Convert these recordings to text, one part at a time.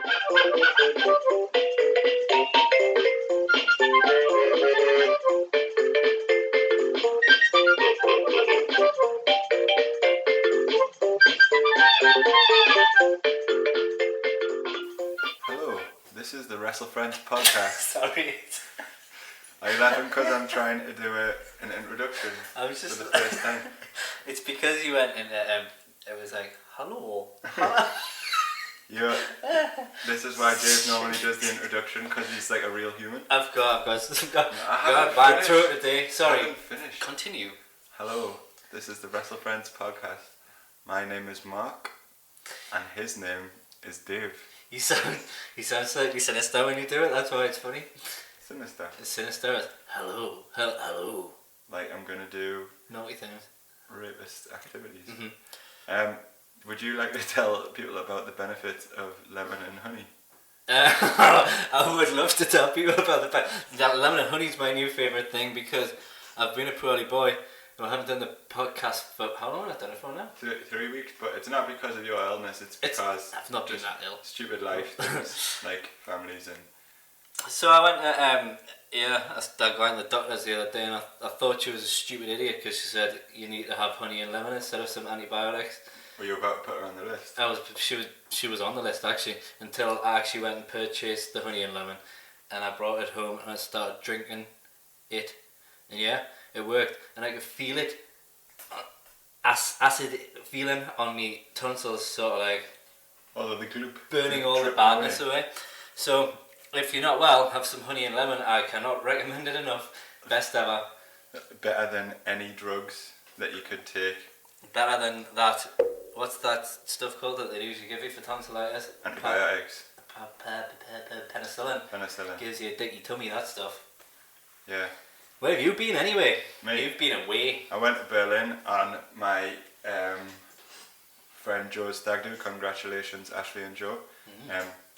Hello, this is the WrestleFriends Podcast. Sorry. Are you laughing because I'm trying to do an introduction I was just for the first time? It's because you went and it was like, hello. This is why Dave normally does the introduction, because he's like a real human. I've got bad throat today. Sorry. I haven't finished. Continue. Hello, this is the WrestleFriends Podcast. My name is Mark, and his name is Dave. You sound slightly sinister when you do it. That's why it's funny. Sinister. It's sinister. It's, hello. Like I'm gonna do Naughty things. rapist activities. Mm-hmm. Would you like to tell people about the benefits of lemon and honey? I would love to tell people about that lemon and honey is my new favourite thing because I've been a poorly boy and I haven't done the podcast for how long have I done it for now? 3 weeks, but it's not because of your illness. It's because I've not been that ill. Stupid life things like families and. So I went I went to the doctor's the other day and I thought she was a stupid idiot because she said you need to have honey and lemon instead of some antibiotics. Were you about to put her on the list? She was on the list actually until I actually went and purchased the honey and lemon and I brought it home and I started drinking it and yeah, it worked and I could feel it acid feeling on me tonsils, sort of like all of the gloop burning all the badness away. So if you're not well, have some honey and lemon. I cannot recommend it enough. Best ever. Better than any drugs that you could take. Better than that. What's that stuff called that they usually give you for tonsillitis? Antibiotics. Penicillin. Penicillin. Gives you a dicky tummy, that stuff. Yeah. Where have you been anyway? Me? You've been away. I went to Berlin on my friend Joe's stag do. Congratulations, Ashley and Joe.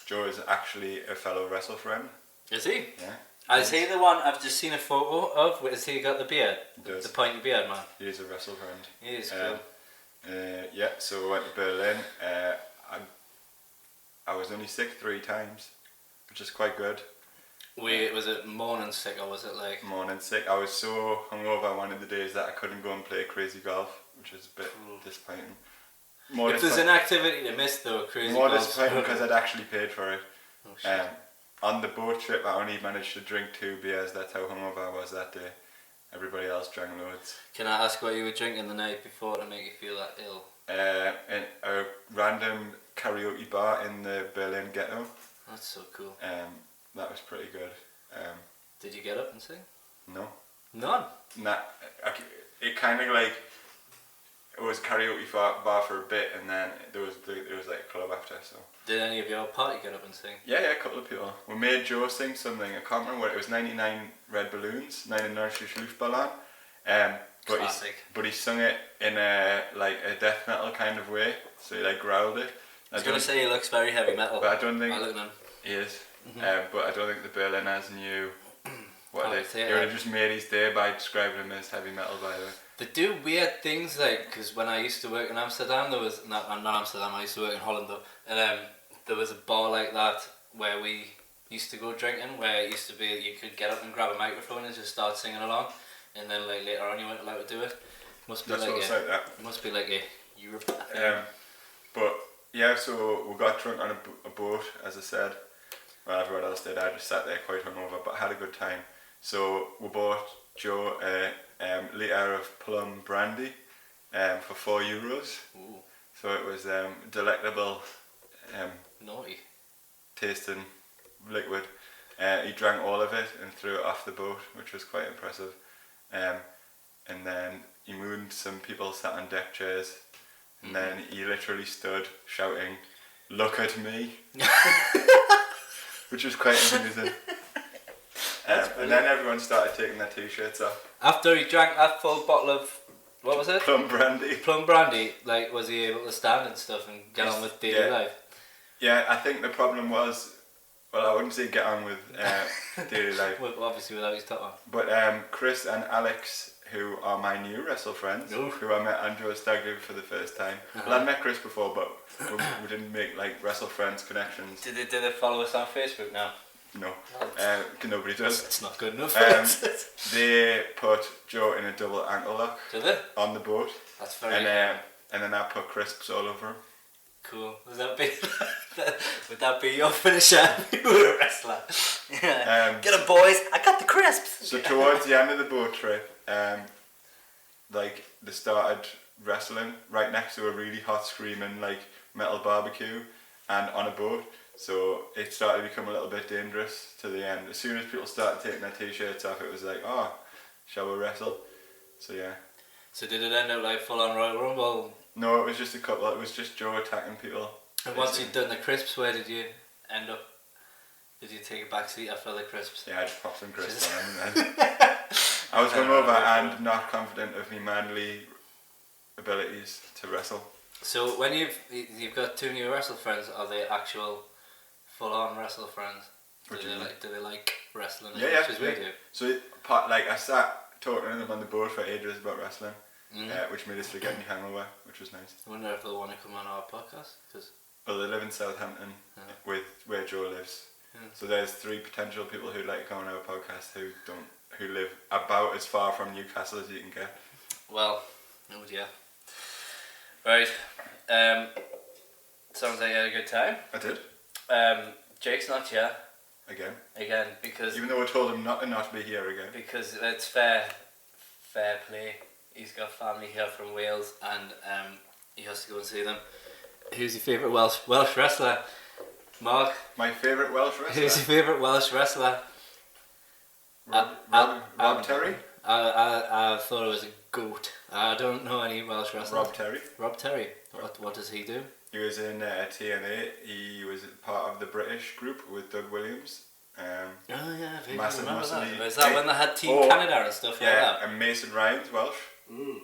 Joe is actually a fellow WrestleFriend. Is he? Yeah. Is he the one I've just seen a photo of? Has he got the beard? He does. The pointy beard, man. He is a WrestleFriend. He is cool. Yeah, so we went to Berlin. I was only sick 3 times, which is quite good. Was it morning sick or was it like... Morning sick. I was so hungover one of the days that I couldn't go and play crazy golf, which is a bit disappointing. If there's an activity to miss though, crazy golf. More disappointing because I'd actually paid for it. Oh shit. On the boat trip I only managed to drink 2 beers, that's how hungover I was that day. Everybody else drank loads. Can I ask what you were drinking the night before to make you feel that ill? In a random karaoke bar in the Berlin ghetto. That's so cool. That was pretty good. Did you get up and sing? No. None? Nah, it kind of like, it was karaoke bar for a bit and then there was like a club after, so. Did any of your party get up and sing? Yeah, a couple of people. We made Joe sing something, I can't remember what it was, 99 Red Balloons, 99 Luftballon. Classic. But he sung it in a death metal kind of way, so he like growled it. I was going to say he looks very heavy metal. But I don't think look at him. He is. But I don't think the Berliners knew what they would have just made his day by describing him as heavy metal, by the way. They do weird things, like, because when I used to work in Amsterdam, there was, not Amsterdam, I used to work in Holland though, and there was a bar like that where we used to go drinking, where it used to be you could get up and grab a microphone and just start singing along, and then like later on you weren't allowed to do it. Must be must be like a Europe thing. But yeah, so we got drunk on a boat, as I said. Well, everyone else did. I just sat there quite hungover, but had a good time. So we bought Joe a litre of plum brandy for €4. Ooh. So it was delectable, naughty tasting liquid. He drank all of it and threw it off the boat, which was quite impressive. And then he mooned some people sat on deck chairs, and then he literally stood shouting, "Look at me," which was quite amusing. And then everyone started taking their t-shirts off. After he drank that full bottle of, what was it? Plum brandy. Plum brandy, like, was he able to stand and stuff and get on with daily life? Yeah, I think the problem was, well, I wouldn't say get on with daily life. Well, obviously without his top on. But Chris and Alex, who are my new wrestle friends, Oof. who I met Andrew Stag Do for the first time. Well, I'd met Chris before, but we didn't make like wrestle friends connections. Did they follow us on Facebook now? No, nobody does. It's not good enough. They put Joe in a double ankle lock. Did they? On the boat. That's very and then I put crisps all over him. Cool. Would that be your finisher? You were a wrestler. Get 'em, boys! I got the crisps. So towards the end of the boat trip, like they started wrestling right next to a really hot screaming like metal barbecue and on a boat. So it started to become a little bit dangerous to the end. As soon as people started taking their t-shirts off, it was like, oh, shall we wrestle? So yeah. So did it end up like full on Royal Rumble? No, it was just a couple. It was just Joe attacking people. And once you'd done the crisps, where did you end up? Did you take a back seat after the crisps? Yeah, I just popped some crisps on him and then I was hungover and not confident of my manly abilities to wrestle. So when you've got two new wrestle friends, are they actual full on wrestle friends? Do they like wrestling as much as we do? So I sat talking to them on the boat for ages about wrestling. Which made us forget my hangover, which was nice. I wonder if they'll want to come on our podcast. Well, they live in Southampton, with where Joe lives. Yeah. So there's 3 potential people who'd like to come on our podcast who live about as far from Newcastle as you can get. Well, oh dear. Right. Sounds like you had a good time. I did. Jake's not here. Again, because even though I told him not to be here again. Because it's fair play. He's got family here from Wales and he has to go and see them. Who's your favourite Welsh wrestler? Mark? My favourite Welsh wrestler? Who's your favourite Welsh wrestler? Rob Terry? I thought it was a goat. I don't know any Welsh wrestlers. Rob Terry. What does he do? He was in TNA. He was part of the British group with Doug Williams. Massive muscly. Is that when they had Team Canada and stuff like that? And Mason Ryan's Welsh. In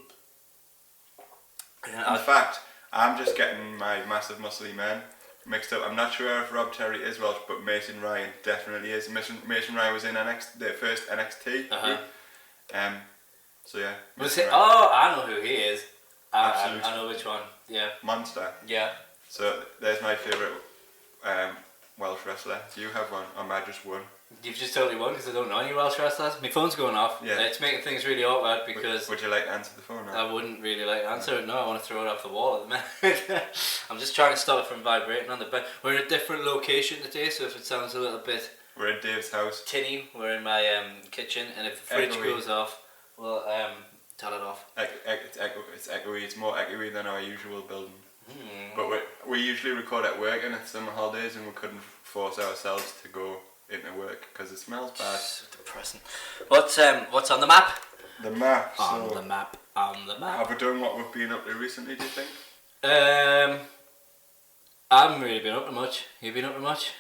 fact, I'm just getting my massive muscly man mixed up. I'm not sure if Rob Terry is Welsh, but Mason Ryan definitely is. Mason Ryan was in the first NXT group. So yeah. I know who he is. I know which one. Yeah. Monster. Yeah. So there's my favourite Welsh wrestler. Do you have one, or am I just one? You've just totally won because I don't know any Welsh wrestlers. My phone's going off. Yeah. It's making things really awkward because... Would you like to answer the phone now? I wouldn't really like to answer it. No, I want to throw it off the wall at the minute. I'm just trying to stop it from vibrating on the bed. We're in a different location today, so if it sounds a little bit... We're in Dave's house. Tinny. We're in my kitchen, and if the fridge goes off, we'll tell it off. It's echoey. It's more echoey than our usual building. But we usually record at work and it's summer holidays and we couldn't force ourselves to go into work because it smells bad. So depressing. What's on the map? The map. On the map. Have we done what we've been up to recently, do you think? I haven't really been up to much. You've been up to much?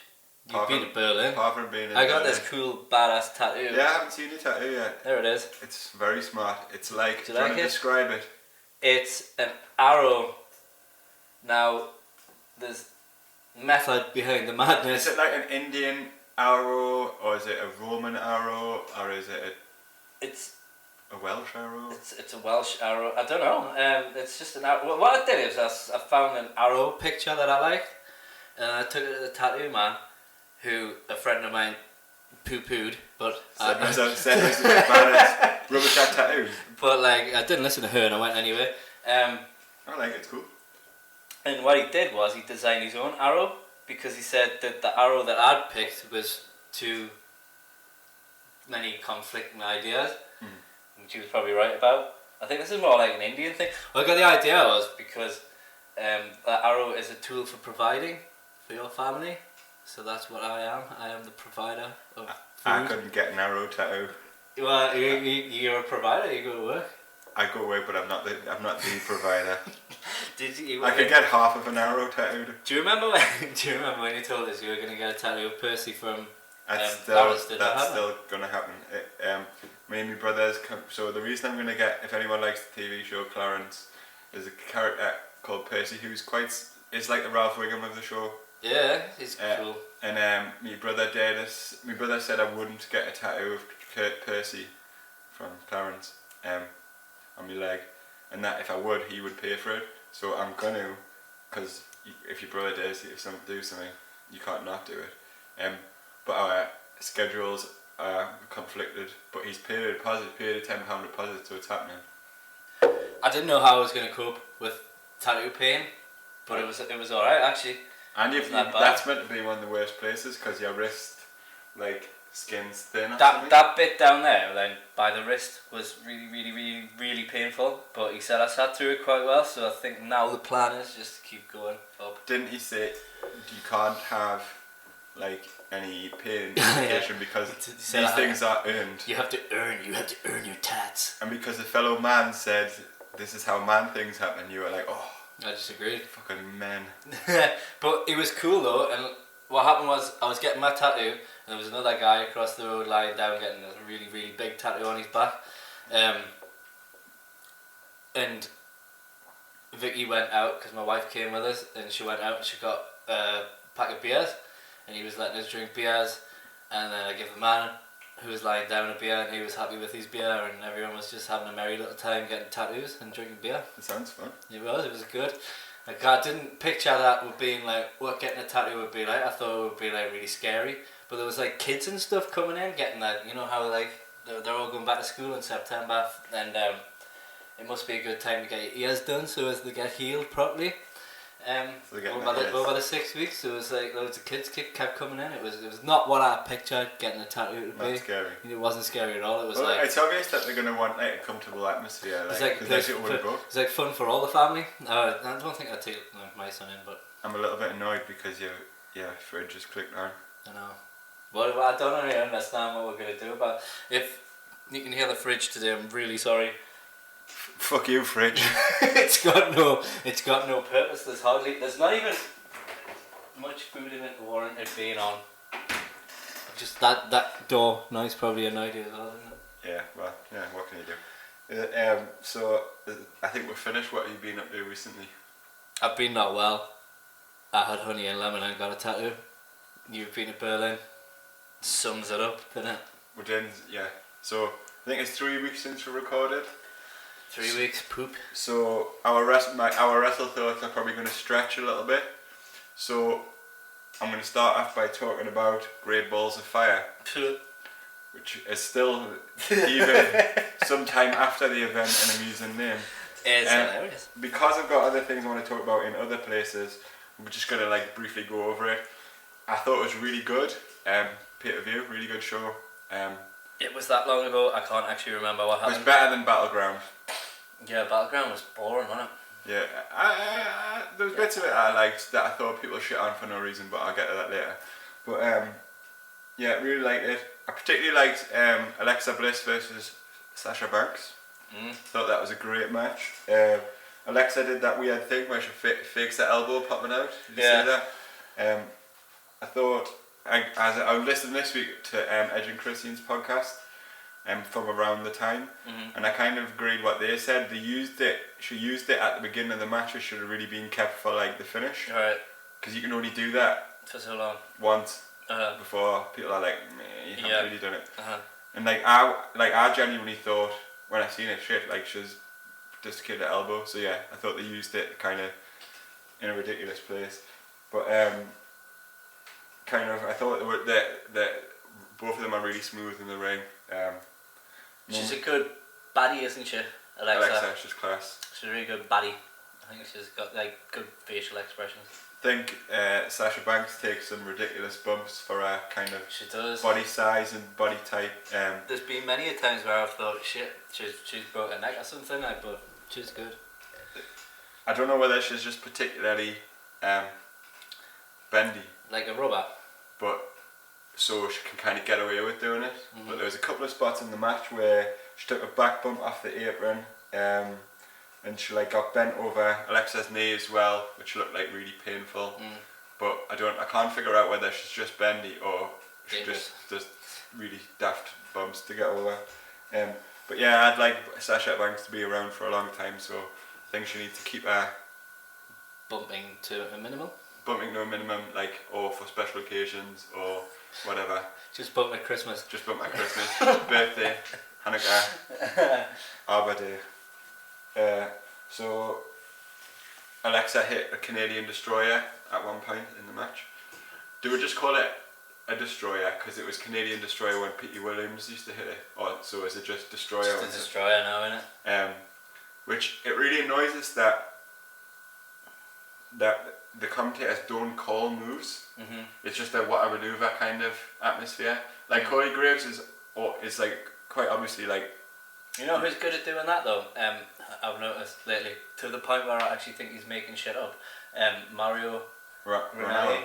You've been to Berlin. Apart from being in I got this cool badass tattoo. Yeah, I haven't seen the tattoo yet. There it is. It's very smart. It's like, do you like it? Describe it? It's an arrow. Now, there's method behind the madness. Is it like an Indian arrow, or is it a Roman arrow, or is it a Welsh arrow? It's a Welsh arrow. I don't know. It's just an arrow. Well, what I did is I found an arrow picture that I liked, and I took it to the tattoo man, who a friend of mine poo-pooed, but rubbish that tattoo. But like, I didn't listen to her, and I went anyway. I like it. It's cool. And what he did was he designed his own arrow because he said that the arrow that I'd picked was too many conflicting ideas, which he was probably right about. I think this is more like an Indian thing. Well, I got the idea was because that arrow is a tool for providing for your family. So that's what I am. I am the provider of food. I couldn't get an arrow tattoo. Well, you're a provider. You go to work. I go away, but I'm not the provider. Did you? I could get half of an arrow tattooed. Do you remember when you told us you were going to get a tattoo of Percy from? That's still going to happen. Me and my brothers. So the reason I'm going to get, if anyone likes the TV show Clarence, there's a character called Percy who's is like the Ralph Wiggum of the show. Yeah, he's cool. And my brother said I wouldn't get a tattoo of Percy from Clarence. on my leg, and that if I would, he would pay for it. So I'm gonna, because if your brother does, do something, you can't not do it. But our schedules are conflicted. But he's paid a deposit, paid a £10 deposit, so it's happening. I didn't know how I was going to cope with tattoo pain, but it was alright actually. And that's meant to be one of the worst places because your wrist, like, skin's thin. That bit down there, then by the wrist, was really, really, really, really painful. But he said I sat through it quite well, so I think now the plan is just to keep going up. Didn't he say you can't have like any pain medication because these things are earned? You have to earn your tats. And because a fellow man said this is how man things happen, you were like, oh. I disagreed. Fucking men. But it was cool though, and what happened was I was getting my tattoo, and there was another guy across the road lying down getting a really, really big tattoo on his back. And Vicky went out because my wife came with us, and she went out and she got a pack of beers, and he was letting us drink beers, and then I gave the man who was lying down a beer, and he was happy with his beer, and everyone was just having a merry little time getting tattoos and drinking beer. It sounds fun. It was good. Like, I didn't picture that would being like what getting a tattoo would be like. I thought it would be like really scary, but there was like kids and stuff coming in getting that. You know how like they're all going back to school in September, and it must be a good time to get your ears done so as they get healed properly. Over the 6 weeks, it was like loads of kids kept coming in. It was not what I pictured getting a tattoo to be. Not scary. It wasn't scary at all. It was it's obvious that they're going to want like a comfortable atmosphere. It's like fun for all the family. I don't think I'd take my son in, but I'm a little bit annoyed because your fridge just clicked on. I know. Well, I don't really understand what we're going to do about. If you can hear the fridge today, I'm really sorry. Fuck you, fridge. It's got no purpose. There's not even much food in it to warrant it being on. Just that door noise probably annoyed you as well, isn't it? Yeah, well, yeah, what can you do? So I think we're finished. What have you been up to recently? I've been not well. I had honey and lemon and got a tattoo. You've been to Berlin. Sums it up, doesn't it? We didn't, yeah. So I think it's 3 weeks since we recorded. 3 weeks, poop. So our WrestleThoughts are probably going to stretch a little bit. So I'm going to start off by talking about Great Balls of Fire, which is still even sometime after the event an amusing name. It's hilarious. Because I've got other things I want to talk about in other places, we're just going to like briefly go over it. I thought it was really good. Pay-per-view, really good show. It was that long ago, I can't actually remember what happened. It was better than Battleground. Yeah, Battleground was boring, wasn't it? Yeah, there was bits of it I liked that I thought people shit on for no reason, but I'll get to that later. But yeah, really liked it. I particularly liked Alexa Bliss versus Sasha Banks. Thought that was a great match. Alexa did that weird thing where she fakes her elbow popping out. Did you see that? I thought, I listened this week to Edge and Christian's podcast from around the time, and I kind of agreed what they said. She used it at the beginning of the match. It should have really been kept for like the finish. Right. Because you can only do that for so long. Once before people are like, meh, you haven't really done it. And like I genuinely thought when I seen it, shit, like she's dislocated her elbow. So yeah, I thought they used it kind of in a ridiculous place, but I thought that both of them are really smooth in the ring. She's a good baddie, isn't she? Alexa, she's class. She's a really good baddie. I think she's got like good facial expressions. I think Sasha Banks takes some ridiculous bumps for her kind of body size and body type. There's been many a times where I've thought, shit, she's broke her neck or something, but she's good. I don't know whether she's just particularly bendy. Like a rubber. But so she can kind of get away with doing it. But there was a couple of spots in the match where she took a back bump off the apron, and she like got bent over Alexa's knee as well, which looked like really painful. But I can't figure out whether she's just bendy or she just does really daft bumps to get over. But yeah, I'd like Sasha Banks to be around for a long time, so I think she needs to keep her bumping to a minimum. bumping no minimum, like, or for special occasions or whatever. Just bump at Christmas. Just bump at Christmas, birthday, Hanukkah, Arbor Day. So Alexa hit a Canadian destroyer at one point in the match. Do we just call it a destroyer because it was Canadian destroyer when Pete Williams used to hit it? Or so is it just destroyer? Just a destroyer now, innit? Which it really annoys us that the commentators don't call moves. Mm-hmm. It's just a what a maneuver kind of atmosphere. Like Corey Graves is like quite obviously like. You know who's good at doing that though? I've noticed lately, to the point where I actually think he's making shit up. Mario Ronaldo.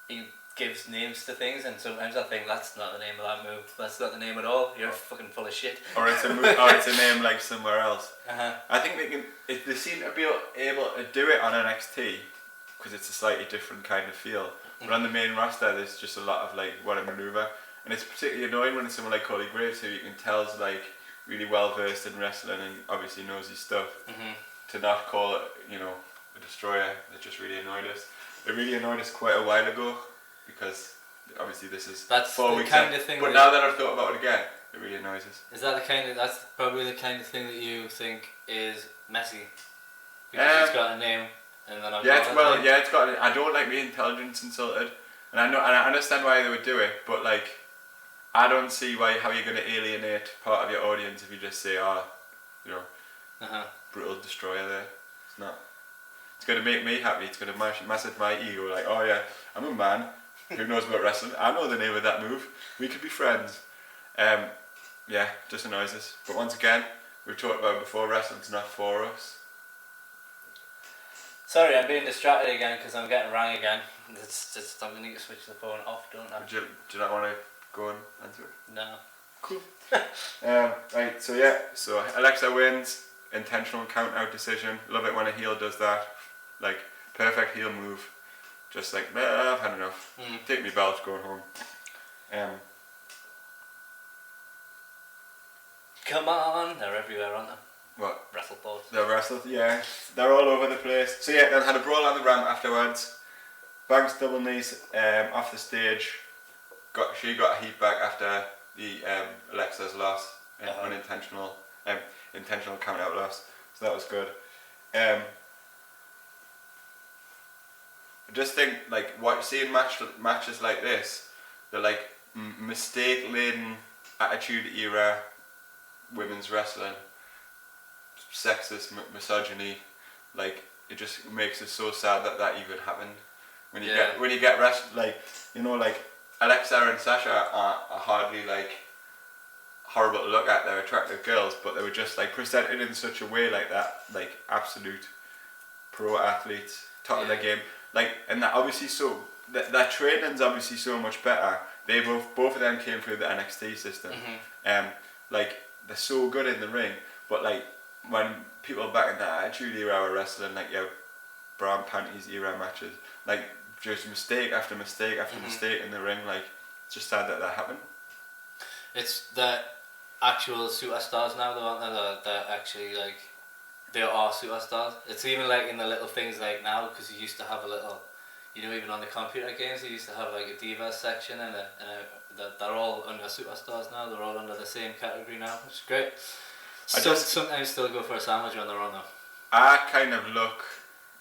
He gives names to things, and sometimes I think that's not the name of that move. That's not the name at all. You're fucking full of shit. Or it's a move, or it's a name like somewhere else. Uh-huh. I think they seem to be able to do it on NXT because it's a slightly different kind of feel. But on the main roster, there's just a lot of like what a maneuver. And it's particularly annoying when it's someone like Corey Graves, who you can tell is like really well versed in wrestling and obviously knows his stuff, to not call it, you know, a destroyer. It just really annoyed us. It really annoyed us quite a while ago because obviously that's 4 weeks kind of thing. But now that I've thought about it again, it really annoys us. Is that that's probably the kind of thing that you think is messy? Because it's got a name and then it's got. I don't like being intelligence insulted, and I understand why they would do it, but like. I don't see how you're going to alienate part of your audience if you just say, brutal destroyer there. It's not. It's going to make me happy. It's going to massage my ego. Like, oh yeah, I'm a man who knows about wrestling. I know the name of that move. We could be friends. Just annoys us. But once again, we've talked about it before, wrestling's not for us. Sorry, I'm being distracted again because I'm getting rang again. It's just, I need to switch the phone off, don't I? Do you not want to go and answer it? No. Cool. Right, so Alexa wins, intentional count out decision. Love it when a heel does that. Like, perfect heel move. Just like, I've had enough. Take me belt, going home. Come on, they're everywhere, aren't they? What? WrestleThoughts. They're all over the place. So then had a brawl on the ramp afterwards. Banks double knees off the stage. She got a heat back after the Alexa's loss, unintentional, intentional count out loss. So that was good. I just think like seeing matches like this, the like mistake laden attitude era women's wrestling, sexist misogyny, like it just makes it so sad that even happened. When you get like Alexa and Sasha are hardly like horrible to look at. They're attractive girls, but they were just like presented in such a way like that, like absolute pro athletes, top of their game. Like, and that obviously that training's obviously so much better. They both of them came through the NXT system. Like they're so good in the ring, but like when people back in that Attitude Era were wrestling, like bra and panties era matches, like. Just mistake after mistake after mistake in the ring, like it's just sad that happened. It's the actual superstars now, though, aren't they? They're actually like they are superstars. It's even like in the little things like now, because you used to have a little, even on the computer games, you used to have like a divas section, and they're all under superstars now. They're all under the same category now, which is great. Sometimes still go for a sandwich when they're on though. I kind of look.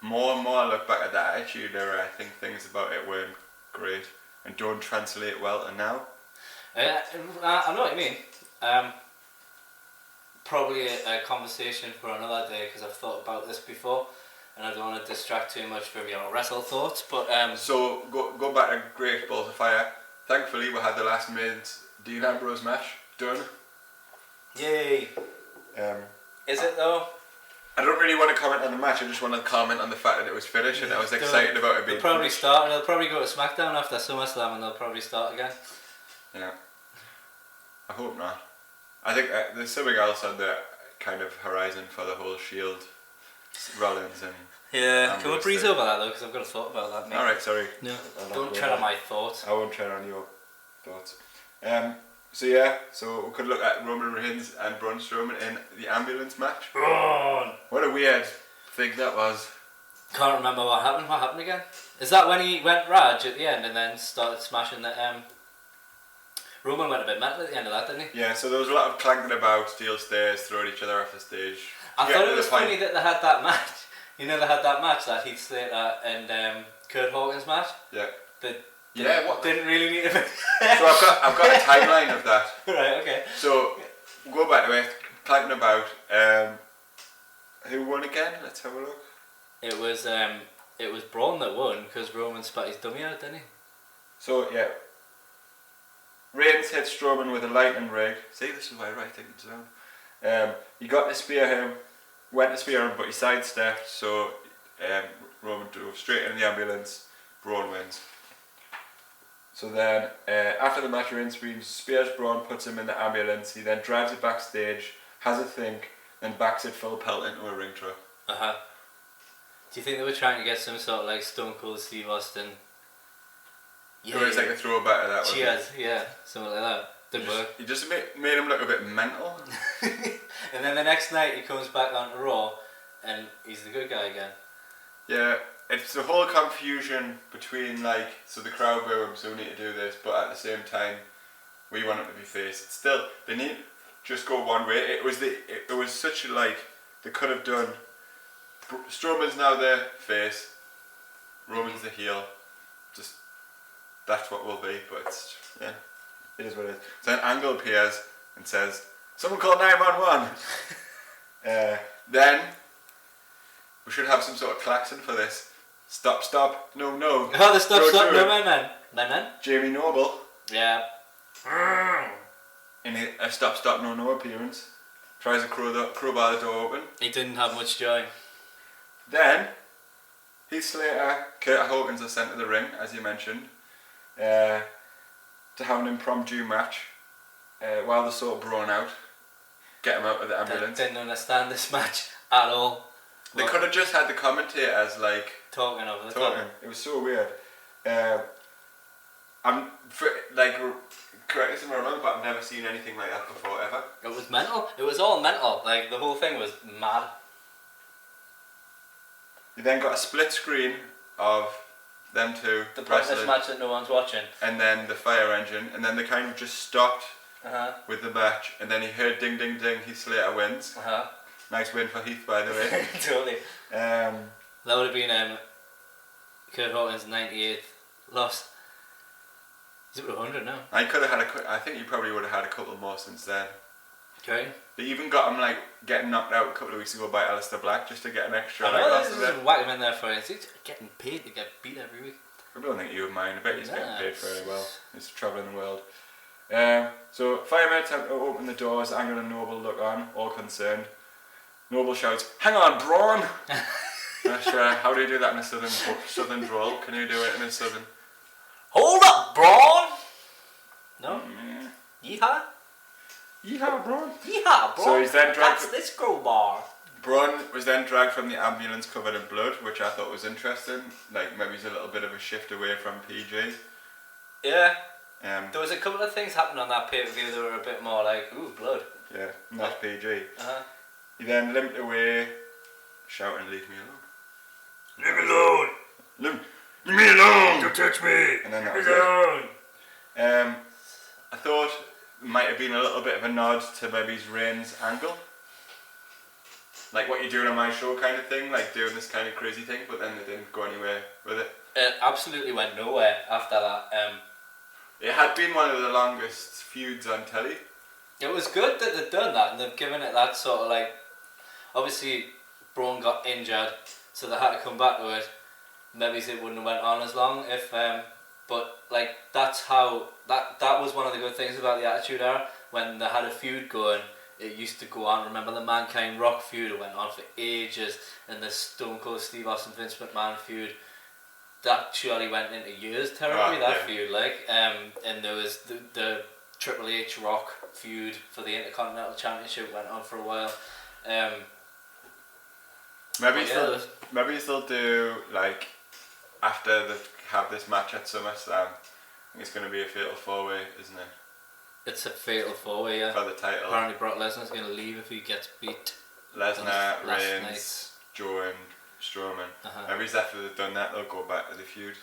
More and more I look back at that Attitude Era, I think things about it weren't great and don't translate well to now. I know what you mean. Probably a conversation for another day because I've thought about this before and I don't want to distract too much from your WrestleThoughts. But so go back to Great Balls of Fire. Thankfully we had the last minute Dean Ambrose match done. Yay! Is it though? I don't really want to comment on the match, I just want to comment on the fact that it was finished and I was excited about it being finished. They'll probably go to SmackDown after SummerSlam and they'll probably start again. Yeah. I hope not. I think there's something else on the kind of horizon for the whole Shield, Rollins and... Yeah, can we breeze over that though, because I've got a thought about that. Mate. Alright, sorry. No, don't tread on my thoughts. I won't tread on your thoughts. So we could look at Roman Reigns and Braun Strowman in the ambulance match. Braun! What a weird thing that was. Can't remember what happened. What happened again? Is that when he went Raj at the end and then started smashing the Roman went a bit mental at the end of that, didn't he? Yeah, so there was a lot of clanking about, steel stairs, throwing each other off the stage. I thought it was funny that they had that match. You know, they had that match, that Heath Slater and Kurt Hawkins match. Yeah. What didn't really need to be. So I've got a timeline of that. Right. Okay. So go back to it, clanking about. Who won again? Let's have a look. It was Braun that won because Roman spat his dummy out, didn't he? So yeah. Reigns hit Strowman with a lightning rig. See, this is why I write things down. He got to spear him, went to spear him, but he sidestepped, so Roman drove straight into the ambulance. Braun wins. So then, after the match, Reigns spears Braun, puts him in the ambulance. He then drives it backstage, has a think, then backs it full pelt into a ring truck. Do you think they were trying to get some sort of like Stone Cold Steve Austin? Yeah, it's like a throwback to that one. Cheers, yeah, something like that. Didn't work. He just made him look a bit mental. And then the next night he comes back on Raw and he's the good guy again. Yeah, it's the whole confusion between like, so the crowd boo him, so we need to do this, but at the same time, we want him to be face. It's still, they need just go one way. It was such a like, they could have done, Strowman's now the face, Roman's the heel, just, that's what will be, but it's, yeah, it is what it is. So then Angle appears and says, someone call 911. Then, we should have some sort of klaxon for this. Stop, no. Oh, the stop, no, man. Jamie Noble. Yeah. In a stop, no appearance. Tries to crowbar the door open. He didn't have much joy. Then, Heath Slater, Kurt Hawkins are sent to the ring, as you mentioned, to have an impromptu match while they're sort of brawn out. Get him out of the ambulance. Didn't understand this match at all. They could have just had the commentators like talking over the talking. top. It was so weird. Correct me if I'm wrong, but I've never seen anything like that before ever. It was mental. It was all mental. Like the whole thing was mad. You then got a split screen of them two the wrestling. pointless match that no one's watching. And then the fire engine, and then they kind of just stopped with the match, and then he heard ding ding ding, Heath Slater wins. Nice win for Heath, by the way. Totally. That would have been Kurt Hawkins' 98th loss. He's up to 100 now. I think you probably would have had a couple more since then. Okay. They even got him like getting knocked out a couple of weeks ago by Aleister Black just to get an extra. I know, just whack him in there for it. He's getting paid to get beat every week. I don't think you would mind. I bet he's getting paid fairly well. He's travelling the world. So firemen attempt to open the doors. Angle and Noble look on, all concerned. Noble shouts, "Hang on, Braun!" Not sure. How do you do that in a southern drawl? Can you do it in a southern? Hold up, Braun! No? Yeehaw? Yeehaw, Braun! Yeehaw, Braun! So he's then dragged. That's this crowbar. Braun was then dragged from the ambulance covered in blood, which I thought was interesting. Like maybe he's a little bit of a shift away from PG. Yeah. There was a couple of things happening on that pay-per-view that were a bit more like, ooh, blood. Yeah, not PG. He then limped away, shouting, "Leave me alone! Leave me alone! Leave me alone! Don't touch me! And then that Leave was me alone!" it. I thought it might have been a little bit of a nod to maybe Reigns' angle. Like what you're doing on my show kind of thing, like doing this kind of crazy thing, but then they didn't go anywhere with it. It absolutely went nowhere after that. It had been one of the longest feuds on telly. It was good that they'd done that and they've given it that sort of like, obviously Braun got injured so they had to come back to it. Maybe it wouldn't have went on as long if, but like that's how, that was one of the good things about the Attitude Era. When they had a feud going, it used to go on. Remember the Mankind Rock feud? It went on for ages, and the Stone Cold Steve Austin Vince McMahon feud, that surely went into years territory, feud, like, and there was the Triple H Rock feud for the Intercontinental Championship went on for a while. Maybe they'll do like after they have this match at SummerSlam. I think it's going to be a fatal 4-way, isn't it? It's a fatal 4-way, yeah. For the title. Apparently Brock Lesnar's going to leave if he gets beat. Lesnar, Reigns, Joe and Strowman. Every after they've done that, they'll go back to the feud.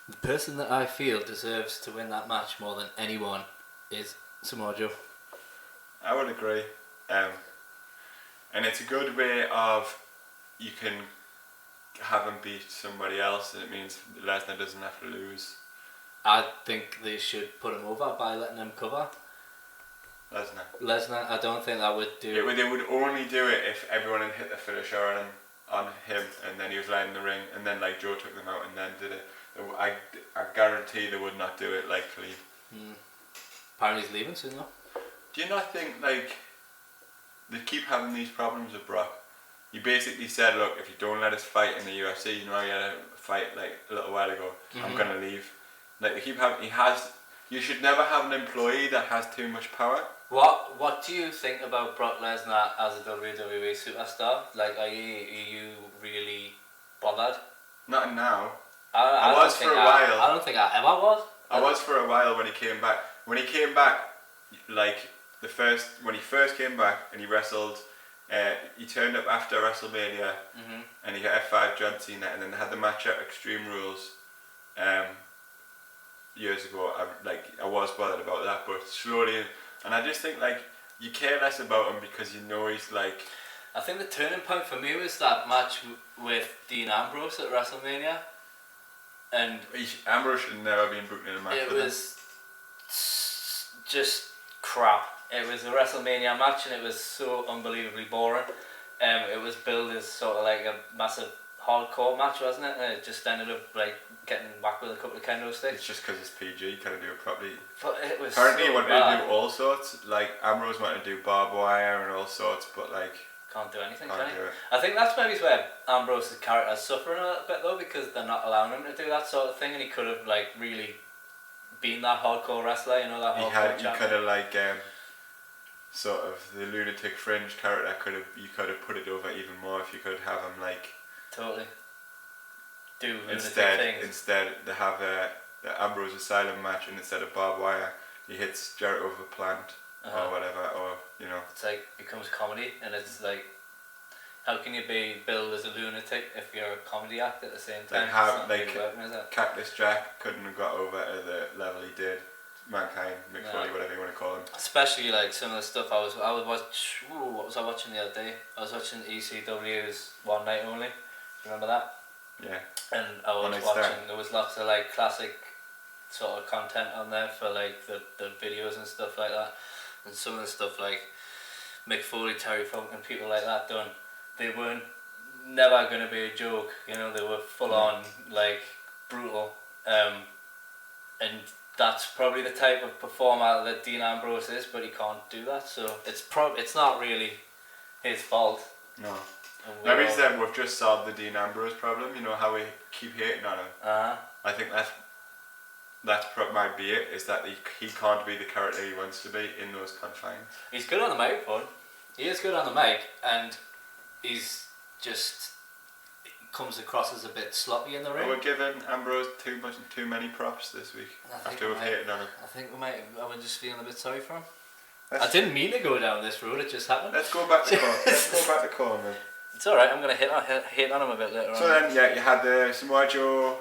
The person that I feel deserves to win that match more than anyone is Samoa Joe. I would agree. And it's a good way of, you can have him beat somebody else, and it means Lesnar doesn't have to lose. I think they should put him over by letting him cover. Lesnar, I don't think that would do. They would only do it if everyone had hit the finisher on him, and then he was lying in the ring, and then like Joe took them out and then did it. I guarantee they would not do it like clean. Apparently he's leaving soon though. Do you not think like they keep having these problems with Brock? He basically said, look, if you don't let us fight in the UFC, you know, he had a fight like a little while ago, I'm gonna leave. Like they keep having, you should never have an employee that has too much power. What do you think about Brock Lesnar as a WWE superstar? Like, are you really bothered? Not now. I was for a while. I don't think I ever was. I was for a while when he came back. When he came back, like when he first came back and he wrestled, he turned up after WrestleMania and he got F5 John Cena, and then they had the match at Extreme Rules years ago. I was bothered about that, but slowly, and I just think like you care less about him because you know he's like. I think the turning point for me was that match with Dean Ambrose at WrestleMania. And Ambrose should never been booked in a match. It was just crap. It was a WrestleMania match and it was so unbelievably boring. It was billed as sort of like a massive hardcore match, wasn't it? And it just ended up like getting whacked with a couple of kendo sticks. It's just because it's PG, you can't do it properly. But it was apparently so he wanted bad. to do all sorts. Like Ambrose wanted to do barbed wire and all sorts, but like. Can't do anything, can't can he? do it. I think that's maybe where Ambrose's character is suffering a little bit though, because they're not allowing him to do that sort of thing, and he could have like really been that hardcore wrestler, you know, that hardcore champion. He could have like sort of the lunatic fringe character. You could have put it over even more if you could have him like totally do lunatic things. Instead they have the Ambrose Asylum match, and instead of barbed wire he hits Jericho with a plant. Or whatever, or you know. It's like becomes comedy, and it's like, how can you be billed as a lunatic if you're a comedy act at the same time? Cactus Jack couldn't have got over to the level he did. Mankind, Mick Foley, whatever you want to call him. Especially like some of the stuff I was watching. What was I watching the other day? I was watching ECW's One Night Only. Do you remember that? Yeah. And I was watching. There was lots of like classic sort of content on there for like the videos and stuff like that. And some of the stuff like Mick Foley, Terry Funk and people like that done, they weren't never going to be a joke, you know, they were full on like brutal, and that's probably the type of performer that Dean Ambrose is, but he can't do that, so it's not really his fault. No. Maybe it's that we've just solved the Dean Ambrose problem, you know, how we keep hating on him. I think that's might be it, is that he can't be the character he wants to be in those confines. He's good on the microphone. He is good on the mic, and he's just comes across as a bit sloppy in the ring. We're giving Ambrose too many props this week after we've hated on him. I think I'm just feeling a bit sorry for him. I didn't mean to go down this road, it just happened. Let's go back to Corn. Let's go back to Corn then. It's alright, I'm going to hit on him a bit later on. So then, yeah, you had the Samoa Joe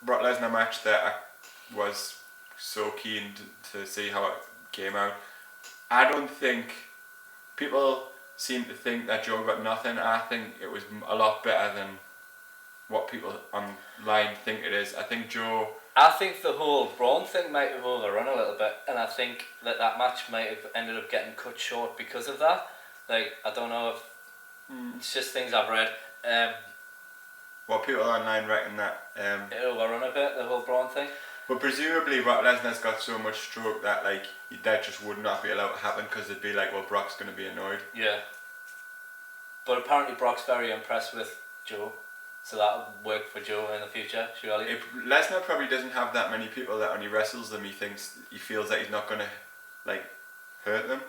Brock Lesnar match that I was so keen to see how it came out. I don't think people seem to think that Joe got nothing. I think it was a lot better than what people online think it is. I think the whole Braun thing might have overrun a little bit, and I think that match might have ended up getting cut short because of that. Like, I don't know if it's just things I've read. Well, people online reckon that it overrun a bit, the whole Braun thing. But presumably Brock Lesnar's got so much stroke that like that just would not be allowed to happen, because it'd be like, well, Brock's going to be annoyed. Yeah. But apparently Brock's very impressed with Joe, so that'll work for Joe in the future, surely. Lesnar probably doesn't have that many people that when he wrestles them, he feels that he's not going to like hurt them.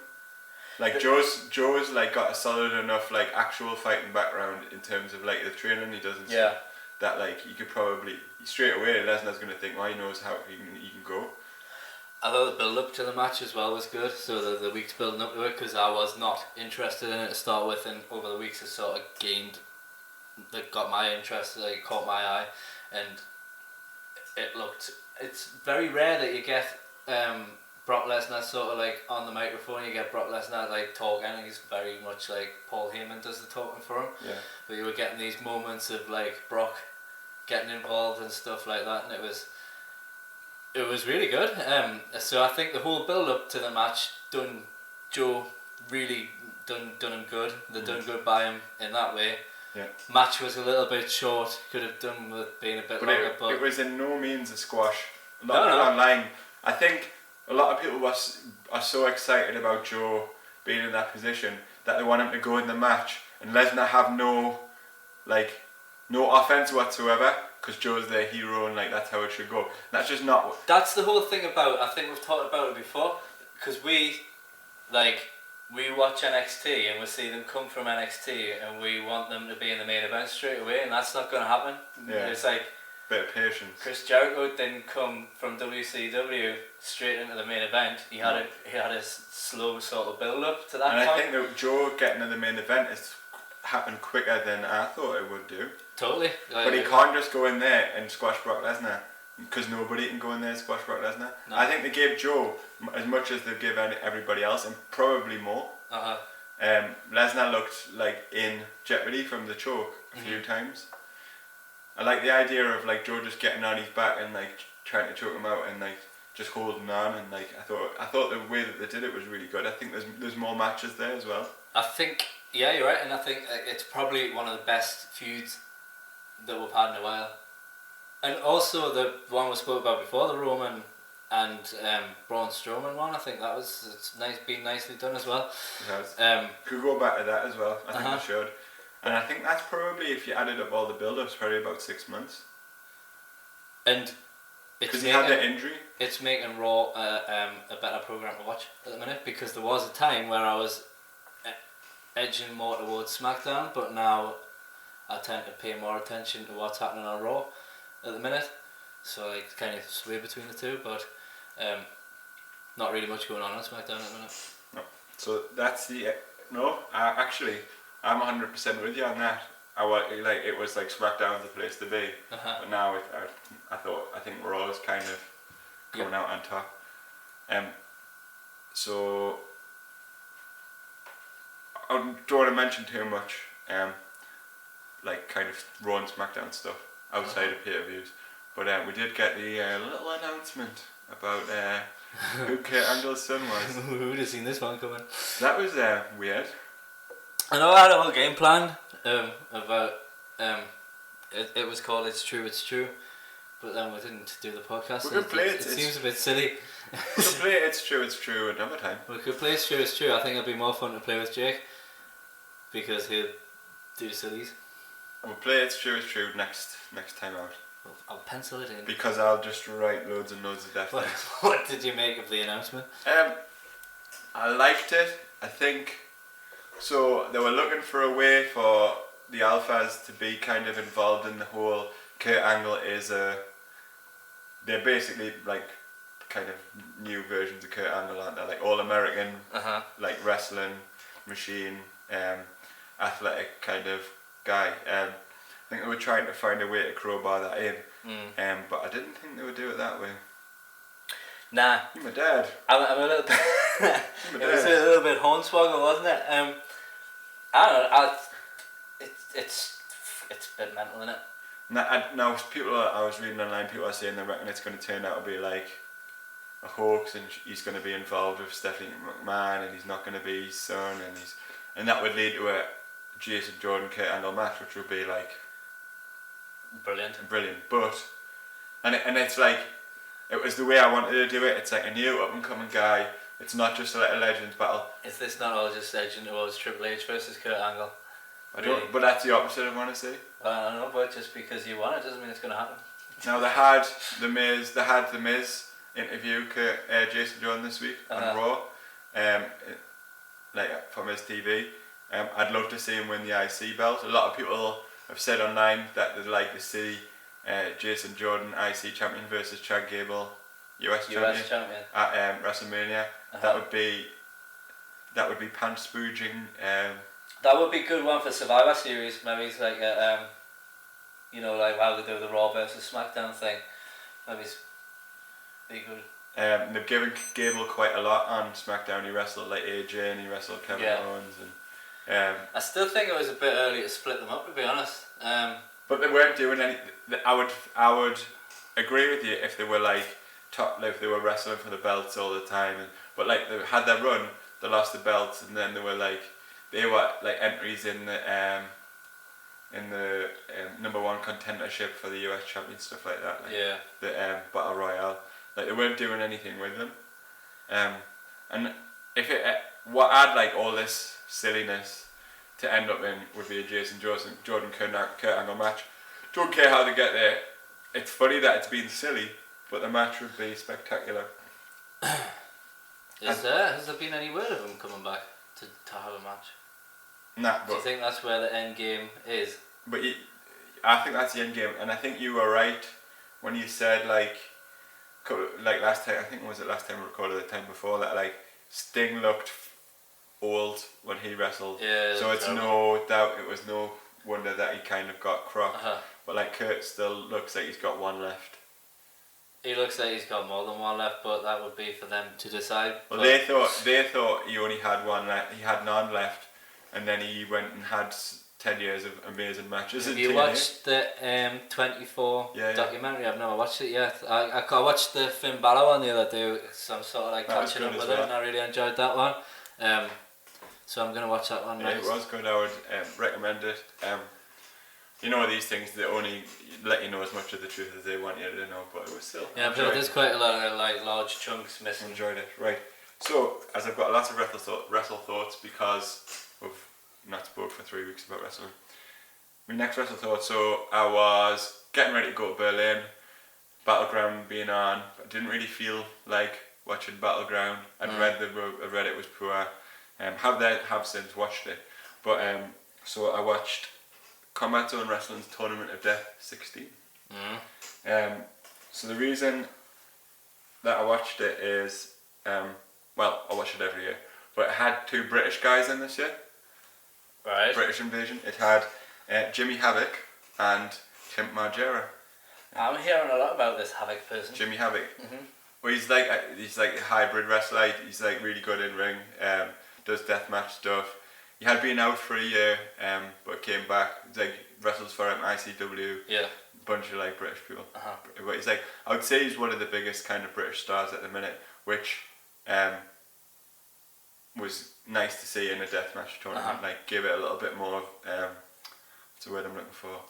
Like Joe's like got a solid enough like actual fighting background in terms of like the training he does and stuff, that like he could probably straight away Lesnar's going to think, well, he knows how he can go. I thought the build up to the match as well was good, so the weeks building up to it, because I was not interested in it to start with, and over the weeks I sort of gained that got my interest, like caught my eye, and it's very rare that you get Brock Lesnar sort of like on the microphone. You get Brock Lesnar like talking, and he's very much like Paul Heyman does the talking for him. Yeah. But you were getting these moments of like Brock getting involved and stuff like that, and it was really good. So I think the whole build up to the match done Joe really done him good. They done good by him in that way. Yeah. Match was a little bit short. Could have done with being a bit longer, but it was in no means a squash. A lot No, of people no. online. I think a lot of people are so excited about Joe being in that position that they want him to go in the match and Lesnar have no offense whatsoever because Joe's their hero and like that's how it should go. That's just not what. that's the whole thing about. I think we've talked about it before because we watch NXT and we see them come from NXT and we want them to be in the main event straight away, and that's not going to happen. Yeah. It's like Bit of patience. Chris Jericho didn't come from WCW straight into the main event. He had a slow sort of build up to that And point. I think that Joe getting in the main event has happened quicker than I thought it would do. Totally. But he can't just go in there and squash Brock Lesnar because nobody can go in there and squash Brock Lesnar. No. I think they gave Joe as much as they give everybody else and probably more. Lesnar looked like in jeopardy from the choke a few times. I like the idea of like Joe just getting on his back and like trying to choke him out and like just holding on, and like I thought the way that they did it was really good. I think there's more matches there as well. I think, yeah, you're right, and I think it's probably one of the best feuds that we've had in a while. And also the one we spoke about before, the Roman and Braun Strowman one, it's been nicely done as well. It has. Could go back to that as well. I think we should. And I think that's probably, if you added up all the build-ups, probably about 6 months. And because he had that injury. It's making Raw a better program to watch at the minute, because there was a time where I was edging more towards SmackDown, but now I tend to pay more attention to what's happening on Raw at the minute. So I kind of sway between the two, but not really much going on SmackDown at the minute. No. So that's the actually I'm 100% with you on that. It was like SmackDown's the place to be, but now I think Raw is kind of coming out on top. So I don't want to mention too much, like kind of Raw and SmackDown stuff outside of pay-per-views, but we did get the little announcement about who Kurt Angle's son was. Who would have seen this one coming? That was weird. I know I had a whole game plan about it was called It's True, but then we didn't do the podcast. We could play it. It seems a bit silly. We could play It's True another time. We could play It's True. I think it'd be more fun to play with Jake because he'll do sillies. We'll play It's True next time out. I'll pencil it in. Because I'll just write loads and loads of death things. What did you make of the announcement? I liked it. I think so. They were looking for a way for the alphas to be kind of involved in the whole. Kurt Angle is they're basically like kind of new versions of Kurt Angle, aren't they? Like all American, like wrestling machine, athletic kind of guy. I think they were trying to find a way to crowbar that in, but I didn't think they would do it that way. Nah. You're my dad. I'm a little bit. It was a little bit hornswoggle, wasn't it? I don't know. It's a bit mental, isn't it? Now I was reading online, people are saying they reckon it's going to turn out to be like a hoax, and he's going to be involved with Stephanie McMahon, and he's not going to be his son, and that would lead to a Jason Jordan Kurt Angle match, which would be like brilliant. But it's like it was the way I wanted to do it. It's like a new up and coming guy. It's not just a Legends battle. Is this not all just edging towards Triple H versus Kurt Angle? I don't, but that's the opposite I want to see. Well, I don't know, but just because you want it doesn't mean it's going to happen. Now they had the Miz interview Jason Jordan this week on Raw, like from his TV. I'd love to see him win the IC belt. A lot of people have said online that they'd like to see Jason Jordan IC champion versus Chad Gable US champion at WrestleMania. That would be pants spooging. That would be a good one for Survivor Series. Maybe it's like you know, like how they do the Raw versus SmackDown thing. Maybe it's be good. They've given Gable quite a lot on SmackDown. He wrestled like AJ and he wrestled Kevin Owens and. I still think it was a bit early to split them up, to be honest. But they weren't doing any. I would agree with you if they were like top, like if they were wrestling for the belts all the time. But like they had their run, they lost the belts, and then they were like entries in the number one contendership for the US champion, stuff like that. Like the Battle Royale. Like they weren't doing anything with them. And if what I'd like all this silliness to end up in would be a Jason Jordan Kurt Angle match. Don't care how they get there. It's funny that it's been silly, but the match would be spectacular. Has there been any word of him coming back to have a match? Nah, do you think that's where the end game is? But I think that's the end game, and I think you were right when you said like last time. I think was it last time we recorded, the time before that, like Sting looked old when he wrestled. Yeah. So it's no doubt, it was no wonder that he kind of got cropped. But like Kurt still looks like he's got one left. He looks like he's got more than one left, but that would be for them to decide. Well, they thought he only had one left. He had none left, and then he went and had 10 years of amazing matches. Have you watched the 24 documentary? I've never watched it yet. I watched the Finn Balor one the other day, so I'm sort of like catching up with it, and I really enjoyed that one. So I'm gonna watch that one next. It was good. I would recommend it. You know, these things, they only let you know as much of the truth as they want you to know, but it was still. Yeah, but there's quite a lot of like large chunks missing. Enjoyed it, right? So, as I've got lots of WrestleThoughts because we've not spoke for 3 weeks about wrestling. My next WrestleThought. So I was getting ready to go to Berlin, Battleground being on. I didn't really feel like watching Battleground. I'd read it was poor. Have since watched it, but so I watched Combat Zone Wrestling's Tournament of Death 16. So the reason that I watched it is, well, I watch it every year, but it had 2 British guys in this year. Right. British invasion. It had Jimmy Havoc and Clint Margera. I'm hearing a lot about this Havoc person. Jimmy Havoc. Well, he's like a hybrid wrestler. He's like really good in ring. Does deathmatch stuff. He had been out for a year, but came back. He's like wrestles for ICW. Yeah. A bunch of like British people. But he's like, I would say he's one of the biggest kind of British stars at the minute, which was nice to see in a deathmatch tournament. Like give it a little bit more. What's the word I'm looking for?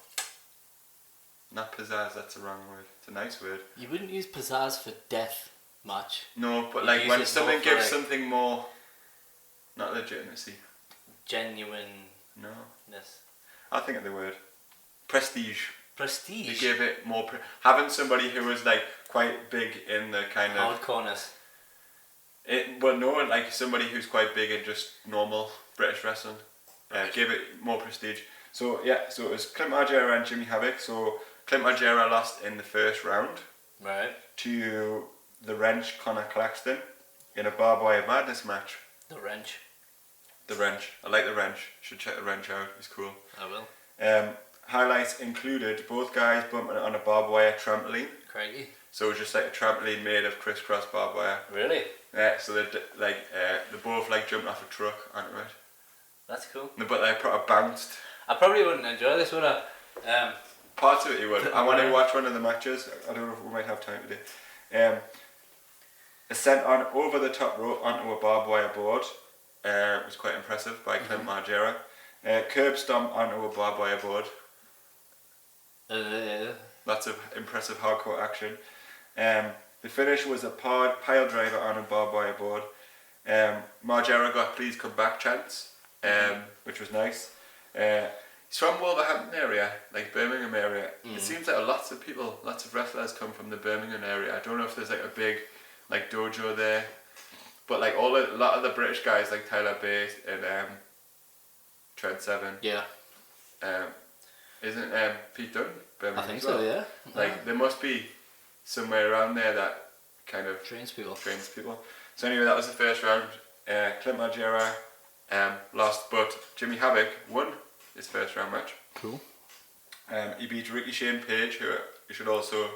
Not pizzazz. That's the wrong word. It's a nice word. You wouldn't use pizzazz for death match. No, but like when something gives something more. Not legitimacy. Genuineness. No. I think of the word. Prestige. Prestige. You give it more. Having somebody who was like quite big in the kind of. Hardcoreness. Well, no, like somebody who's quite big in just normal British wrestling. Give it more prestige. So yeah, so it was Clint Margera and Jimmy Havoc. So Clint Margera lost in the first round. Right. To the Wrench Connor Claxton in a barbed wire madness match. The Wrench. The Wrench. I like the Wrench. Should check the Wrench out. He's cool. I will. Highlights included both guys bumping on a barbed wire trampoline. Crikey. So it was just like a trampoline made of crisscross barbed wire. Really? Yeah. So they both like jumping off a truck onto it. That's cool. But they proper bounced. I probably wouldn't enjoy this, would I? Parts of it you would. I want to watch one of the matches. I don't know if we might have time today. Sent on over the top rope onto a barbed wire board. It was quite impressive by Clint Margera. Curb stomp onto a barbed wire board. Lots of impressive hardcore action. The finish was a pile driver on a barbed wire board. Margera got please come back chance, which was nice. He's from Wolverhampton area, like Birmingham area. It seems like lots of wrestlers come from the Birmingham area. I don't know if there's like a big like dojo there, but like a lot of the British guys like Tyler Bate and Trent Seven. Yeah. Isn't Pete Dunne Birmingham? I think so. Yeah. Like there must be somewhere around there that kind of trains people. So anyway, that was the first round. Clint Margera lost, but Jimmy Havoc won his first round match. Cool. He beat Ricky Shane Page, who you should also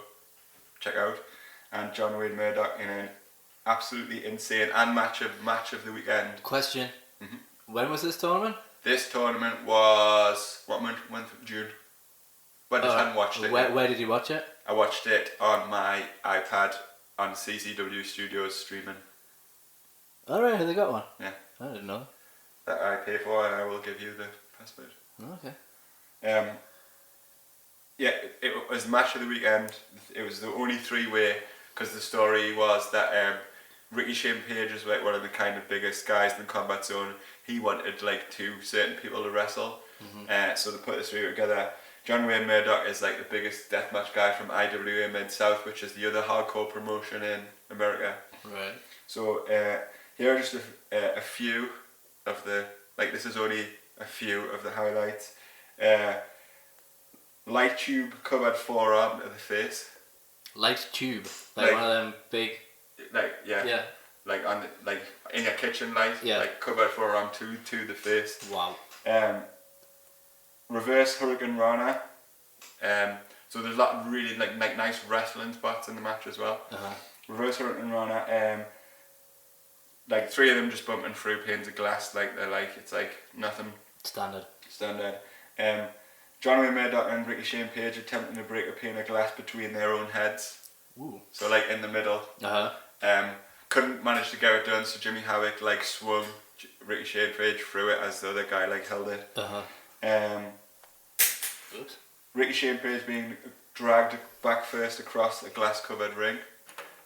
check out, and John Wayne Murdoch in an absolutely insane and match of the weekend. Question. Mm-hmm. When was this tournament? This tournament was what month? June. But I hadn't watched it. Where did you watch it? I watched it on my iPad on CCW Studios streaming. Alright, have they got one? Yeah. I didn't know. That I pay for, and I will give you the password. Okay. Yeah, it was match of the weekend. It was the only three-way, because the story was that Ricky Shane Page is like one of the kind of biggest guys in the Combat Zone. He wanted like two certain people to wrestle, so they put the three together. John Wayne Murdoch is like the biggest deathmatch guy from IWA Mid-South, which is the other hardcore promotion in America. Right. So here are just a few of the, like this is only a few of the highlights. Light tube covered forearm to the face. Light tube? Like one of them big... Like, yeah. Yeah. Like on the, like in your kitchen light. Yeah. Like covered forearm to the face. Wow. Reverse Hurricane Rana. So there's a lot of really like nice wrestling spots in the match as well. Reverse Hurricane Rana. Like three of them just bumping through panes of glass, like they're like, it's like nothing. Standard. John Wayne Murdoch and Ricky Shane Page attempting to break a pane of glass between their own heads. Ooh. So like in the middle. Couldn't manage to get it done, so Jimmy Havoc like swung Ricky Shane Page through it as the other guy like held it. Oops. Ricky Shane Page being dragged back first across a glass covered ring,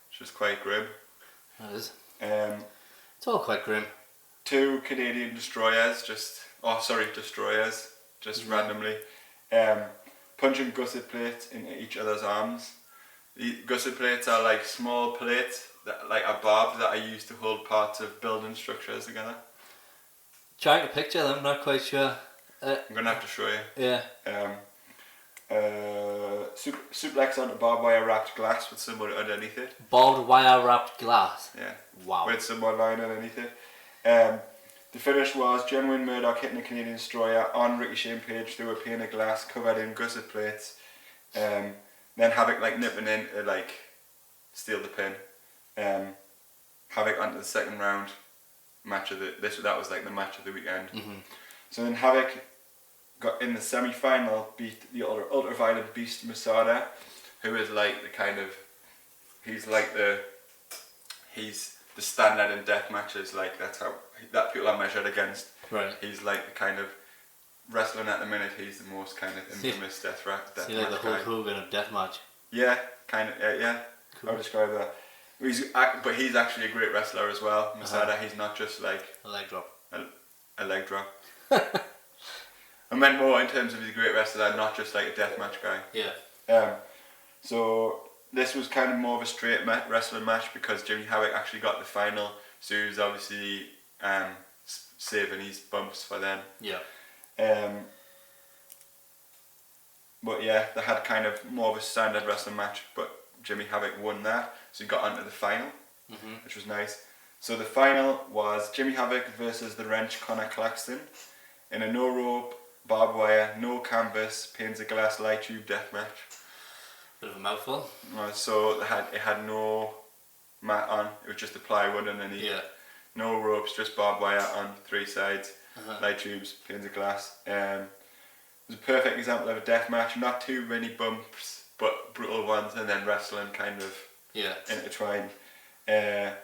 which was quite grim. That is. It's all quite grim. Two Canadian destroyers just randomly punching gusset plates into each other's arms. The gusset plates are like small plates that like are barbed that are used to hold parts of building structures together. Trying to picture them, not quite sure. I'm gonna have to show you. Yeah. Suplex onto barbed wire wrapped glass with someone underneath it. Barbed wire wrapped glass? Yeah. Wow. With someone lying underneath it. The finish was John Wayne Murdoch hitting a Canadian destroyer on Ricky Shane Page through a pane of glass covered in gusset plates. Then Havoc like nipping in to like steal the pin. Havoc onto the second round match of that was like the match of the weekend. So then Havoc got in the semi-final, beat the ultra-violent beast Masada, who is like the kind of, he's the standard in death matches, like that's how that people are measured against. Right. He's like the kind of wrestling at the minute. He's the most kind of infamous death match like the Hulk Hogan of deathmatch. Yeah, kind of. Yeah. Cool. I would describe that. But he's actually a great wrestler as well. Masada. He's not just like a leg drop. A leg drop. I meant more in terms of he's a great wrestler, not just like a deathmatch guy. Yeah. So this was kind of more of a straight wrestling match because Jimmy Havoc actually got the final, so he was obviously saving his bumps for them. Yeah. But yeah, they had kind of more of a standard wrestling match, but Jimmy Havoc won that, so he got onto the final, which was nice. So the final was Jimmy Havoc versus the Wrench Connor Claxton in a no rope, barbed wire, no canvas, panes of glass, light tube death match. Bit of a mouthful. So it had no mat on, it was just a plywood underneath. Yeah. No ropes, just barbed wire on three sides, light tubes, panes of glass. It was a perfect example of a death match, not too many bumps, but brutal ones, and then wrestling kind of intertwined. A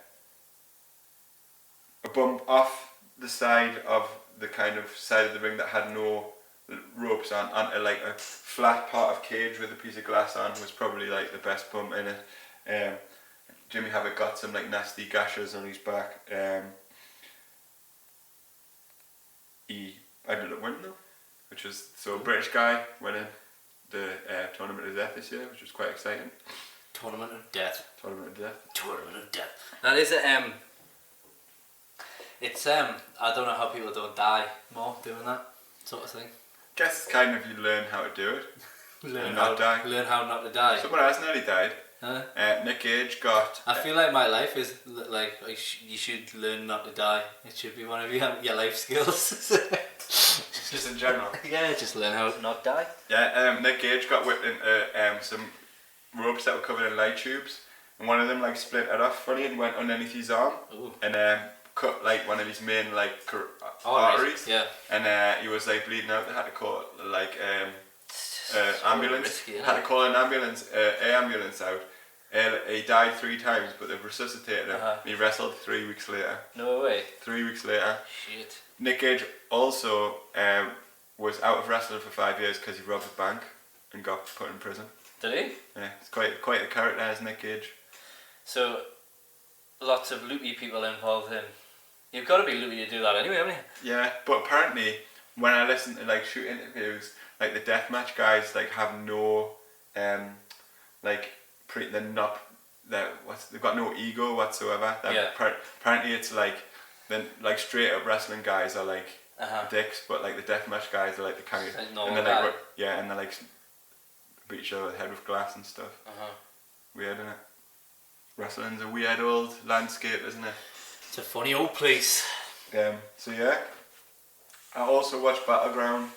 bump off the side of the kind of side of the ring that had no ropes on onto like a flat part of cage with a piece of glass on was probably like the best bump in it. Jimmy Havoc got some like nasty gashes on his back. He ended up winning though, which was so British guy winning the Tournament of Death this year, which was quite exciting. Tournament of Death. That is it's I don't know how people don't die more doing that sort of thing. Guess kind of you learn how to do it. learn not die. Learn how not to die. Someone else nearly died. Nick Gage got... I feel like my life is like you should learn not to die. It should be one of your life skills. Just in general. Yeah, just learn how to not die. Yeah, Nick Gage got whipped into some ropes that were covered in light tubes, and one of them like splintered off funny and went underneath his arm. Ooh. And cut like one of his main like arteries. Yeah. And he was like bleeding out. They had to call like ambulance. Risky, had to call an ambulance, air ambulance out. He died 3 times, but they've resuscitated him. He wrestled 3 weeks later. No way. 3 weeks later. Shit. Nick Gage also was out of wrestling for 5 years because he robbed a bank and got put in prison. Did he? Yeah, it's quite a character as Nick Gage. So, lots of loopy people involved in. You've got to be loopy to do that anyway, haven't you? Yeah, but apparently when I listen to like shoot interviews, like the deathmatch guys like have no, they've got no ego whatsoever. Yeah. Apparently it's like, then like straight up wrestling guys are like dicks, but like the deathmatch guys are like the kind of, like and they're like, and they're like beat each other with head with glass and stuff. Weird, isn't it? Wrestling's a weird old landscape, isn't it? It's a funny old place. So yeah, I also watched Battleground,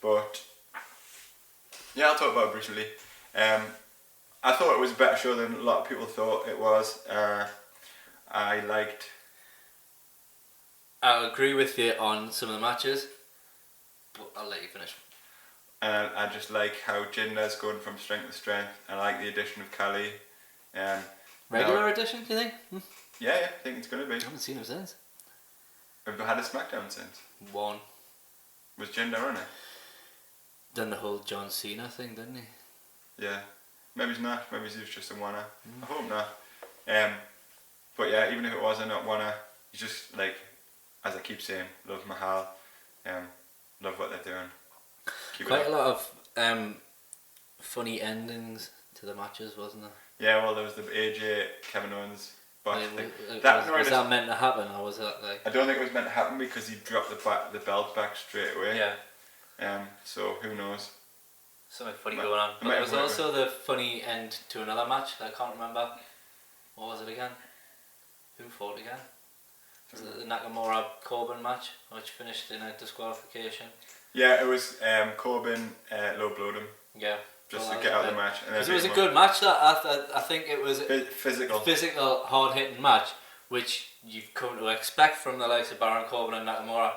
but yeah, I'll talk about it briefly. I thought it was a better show than a lot of people thought it was. I agree with you on some of the matches, but I'll let you finish. I just like how Jinder's going from strength to strength. I like the addition of Kali. Regular edition, do you think? Yeah, I think it's going to be. I haven't seen him since. Have you had a SmackDown since? One. Was Jinder on it? Done the whole John Cena thing, didn't he? Yeah. Maybe he's not. Maybe he's just a winner. I hope not. But yeah, even if it was a not winner, you just like, as I keep saying, love Mahal. Love what they're doing. Quite a lot of funny endings to the matches, wasn't there? Yeah, well, there was the AJ Kevin Owens botch thing. Was that meant to happen, or was that like? I don't think it was meant to happen because he dropped the belt back straight away. Yeah. So who knows? Something funny going on. But there was also the funny end to another match that I can't remember. What was it again? Who fought again? Was it the Nakamura Corbin match, which finished in a disqualification? Yeah, it was Corbin low blowed him. Yeah. Just to get out of the match. And it was a good match. That I think it was a physical, hard-hitting match, which you've come to expect from the likes of Baron Corbin and Nakamura,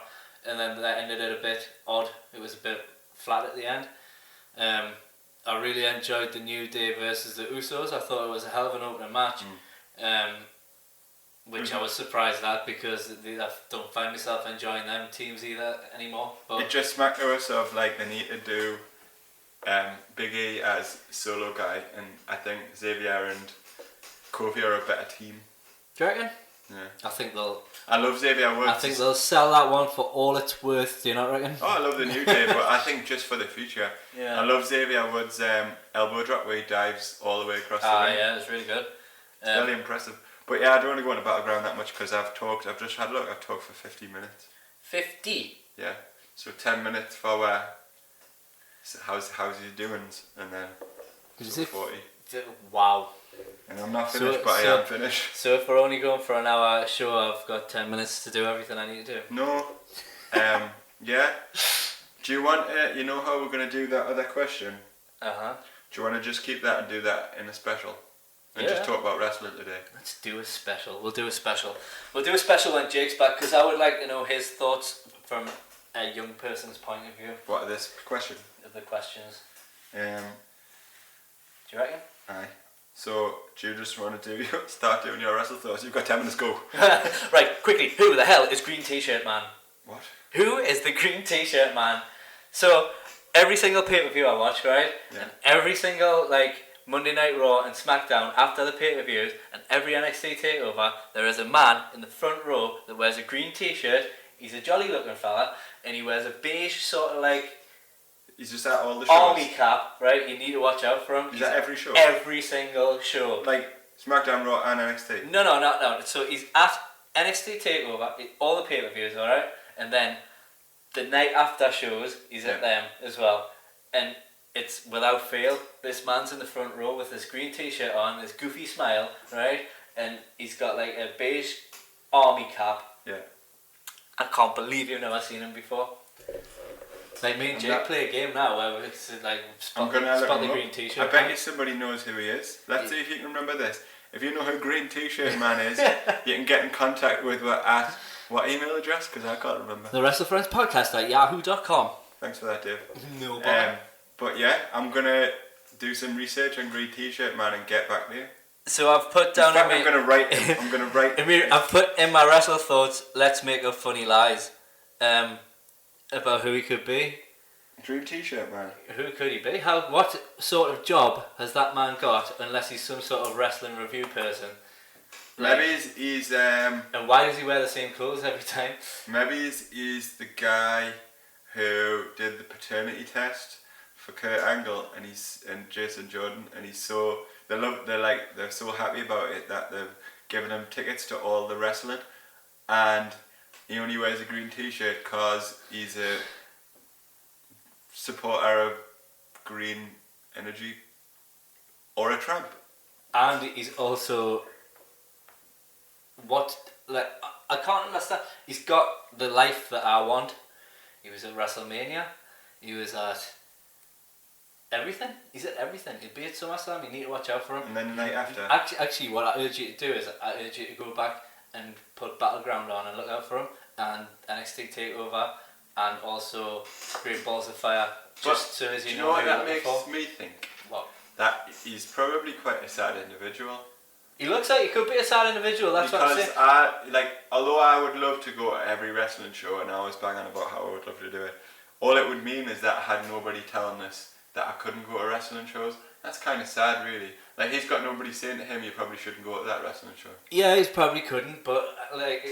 and then that ended it a bit odd. It was a bit flat at the end. I really enjoyed the New Day versus the Usos. I thought it was a hell of an opening match, which I was surprised at because I don't find myself enjoying them teams either anymore. But it just smacked us of like they need to do Big E as solo guy, and I think Xavier and Kofi are a better team. Do you reckon? Yeah. I think they'll. I love Xavier Woods. I think they'll sell that one for all it's worth. Do you not reckon? Oh, I love the New Day, but I think just for the future. Yeah. I love Xavier Woods' elbow drop where he dives all the way across the ring. Yeah, it's really good. It's really impressive. But yeah, I don't want to go on a Battleground that much because I've just had a look, I've talked for 50 minutes. 50? Yeah. So 10 minutes for how's he doing, and then 40. Wow. And I'm not finished, but I am finished. So if we're only going for an hour show, I've got 10 minutes to do everything I need to do. No. Yeah. Do you want, you know how we're going to do that other question? Do you want to just keep that and do that in a special? And just talk about wrestling today? Let's do a special. We'll do a special when Jake's back, because I would like to know his thoughts from a young person's point of view. What, this question? Of the questions. Do you reckon? Aye. So, do you just want to start doing your WrestleThoughts? You've got 10 minutes to go. Right, quickly, who the hell is Green T-Shirt Man? What? Who is the Green T-Shirt Man? So, every single pay-per-view I watch, right? Yeah. And every single, Monday Night Raw and SmackDown after the pay-per-views and every NXT takeover, there is a man in the front row that wears a green T-shirt. He's a jolly looking fella, and he wears a beige sort of He's just at all the shows? army cap, right? You need to watch out for him. He's at every show? Every single show. Like SmackDown, Raw and NXT? No. So he's at NXT takeover, all the pay-per-views, alright? And then the night after shows, he's at them as well. And it's without fail. This man's in the front row with this green t-shirt on, this goofy smile, right? And he's got like a beige army cap. Yeah. I can't believe you've never seen him before. Like me and Jake play a game now where it's like spot the green t-shirt. I bet you somebody knows who he is. Let's see if you can remember this. If you know who Green T-shirt man is, you can get in contact with at what email address? Because I can't remember. The WrestleFriends Podcast at yahoo.com. Thanks for that, Dave. No problem. But yeah, I'm gonna do some research on Green T-shirt man and get back to you. So I've put down. I'm gonna write. I've put in my WrestleThoughts. Let's make up funny lies. About who he could be. Dream T-shirt man. Who could he be? What sort of job has that man got? Unless he's some sort of wrestling review person. Maybe he's And why does he wear the same clothes every time? Maybe he's the guy who did the paternity test for Kurt Angle and Jason Jordan, and they're so happy about it that they've given him tickets to all the wrestling, and he only wears a green T-shirt because he's a supporter of green energy or a Trump. And he's also I can't understand. He's got the life that I want. He was at WrestleMania. He was at everything. He's at everything. He'll be at SummerSlam. You need to watch out for him. And then the night after. Actually, what I urge you to do is I urge you to go back and put Battleground on and look out for him, and NXT Takeover, and also Great Balls of Fire. Just so as you know what that makes me think? What? That he's probably quite a sad individual. He looks like he could be a sad individual. That's what I'm saying. Although I would love to go to every wrestling show, and I was banging about how I would love to do it, all it would mean is that I had nobody telling us that I couldn't go to wrestling shows. That's kind of sad, really. Like, he's got nobody saying to him, you probably shouldn't go to that wrestling show. Yeah, he probably couldn't, but like,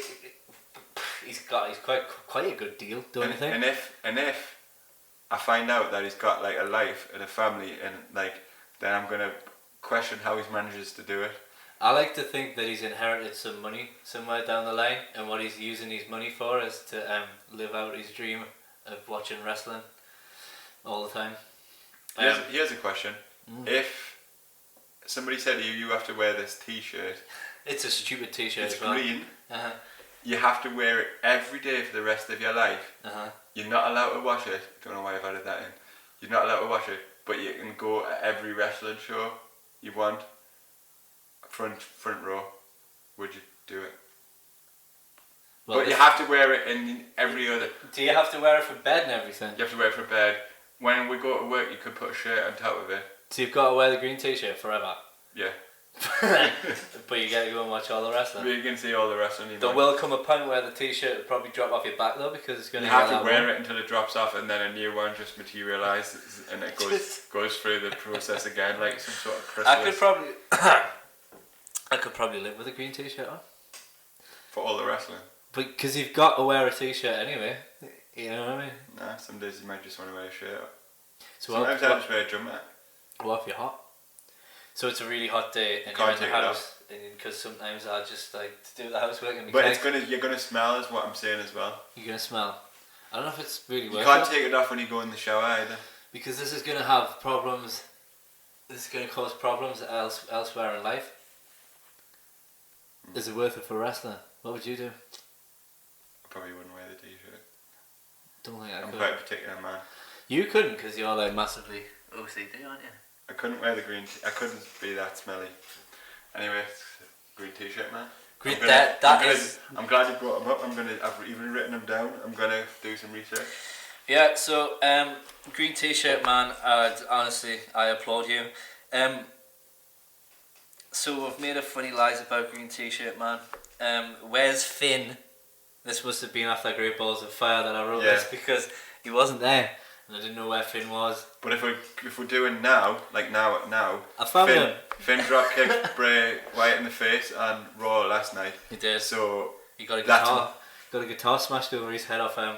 he's quite a good deal, don't you think? And if I find out that he's got like a life and a family, and like, then I'm gonna question how he manages to do it. I like to think that he's inherited some money somewhere down the line, and what he's using his money for is to live out his dream of watching wrestling all the time. Here's a question. If somebody said to you, you have to wear this T-shirt. It's a stupid T-shirt. It's green. You have to wear it every day for the rest of your life. You're not allowed to wash it. Don't know why I've added that in. You're not allowed to wash it, but you can go to every wrestling show you want. Front row. Would you do it? Well, but you have to wear it in every other. Do you have to wear it for bed and everything? You have to wear it for bed. When we go to work, you could put a shirt on top of it. So you've got to wear the green T-shirt forever? Yeah. But you get to go and watch all the wrestling. But you can see all the wrestling. There will come a point where the T-shirt will probably drop off your back though, because it's going to. You have to wear it until it drops off, and then a new one just materialises, and it goes through the process again, like some sort of chrysalis. I could probably live with a green T-shirt on. For all the wrestling. But because you've got to wear a T-shirt anyway, you know what I mean? Nah, some days you might just want to wear a shirt. So sometimes I just wear a jumper. What if you're hot? So it's a really hot day and you're in the house, because sometimes I just like to do the housework and you're gonna smell, is what I'm saying as well. You're gonna smell. I don't know if it's really worth it. You can't take it off when you go in the shower either. Because this is gonna have problems. This is gonna cause problems elsewhere in life. Is it worth it for wrestling? What would you do? I probably wouldn't wear the T-shirt. Don't think I could. I'm quite a particular man. You couldn't, because you're like massively OCD, aren't you? I couldn't wear the green. I couldn't be that smelly. Anyway, green T-shirt man. Green. I'm glad you brought them up. I've even written them down. I'm gonna do some research. Yeah. So green T-shirt man. Honestly, I applaud you. So we've made a funny lies about green T-shirt man. Where's Finn? This must have been after Great Balls of Fire that I wrote this, because he wasn't there and I didn't know where Finn was. But if we're doing now, I found him. Finn drop kicked Bray Wyatt in the face on Raw last night. He did. So he got a guitar smashed over his head off the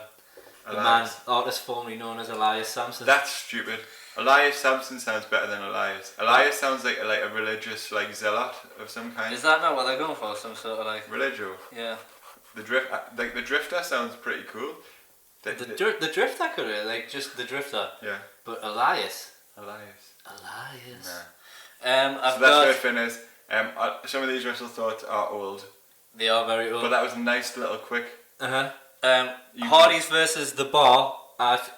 man, artist formerly known as Elias Sampson. That's stupid. Elias Sampson sounds better than Elias. Elias sounds like a religious zealot of some kind. Is that not what they're going for? Some sort of religio? Yeah. The drifter sounds pretty cool. The drifter could have just the drifter. Yeah. But Elias, Elias. Elias. Nah. So that's where it finishes. Some of these WrestleThoughts are old. They are very old. But that was a nice little quick. Hardys versus The Bar at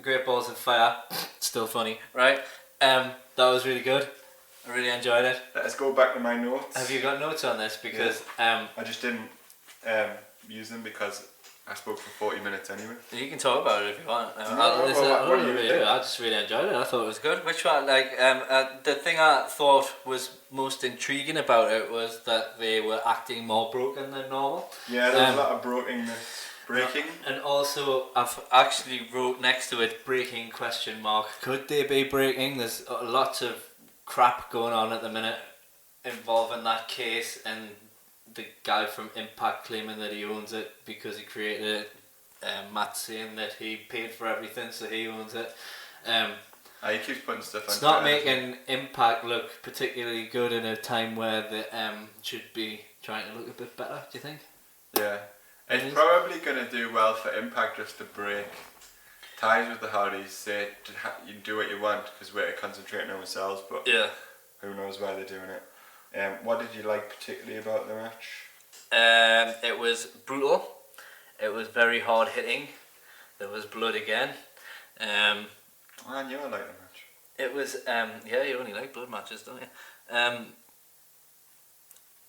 Great Balls of Fire. Still funny, right? That was really good. I really enjoyed it. Let's go back to my notes. Have you got notes on this? Because I just didn't use them because I spoke for 40 minutes anyway. You can talk about it if you want. I I just really enjoyed it. I thought it was good. Which one? The thing I thought was most intriguing about it was that they were acting more broken than normal. Yeah, there was a lot of breaking. And also, I've actually wrote next to it breaking ? Could they be breaking? There's lots of crap going on at the minute involving that case, and the guy from Impact claiming that he owns it because he created it. Matt saying that he paid for everything, so he owns it. He keeps putting stuff on. It's not making Impact look particularly good in a time where they should be trying to look a bit better. Do you think? Yeah, it's probably going to do well for Impact just to break ties with the Hardys. Say you do what you want because we're concentrating on ourselves, but who knows why they're doing it. What did you like particularly about the match? It was brutal. It was very hard hitting. There was blood again. I knew I liked the match. It was you only like blood matches, don't you?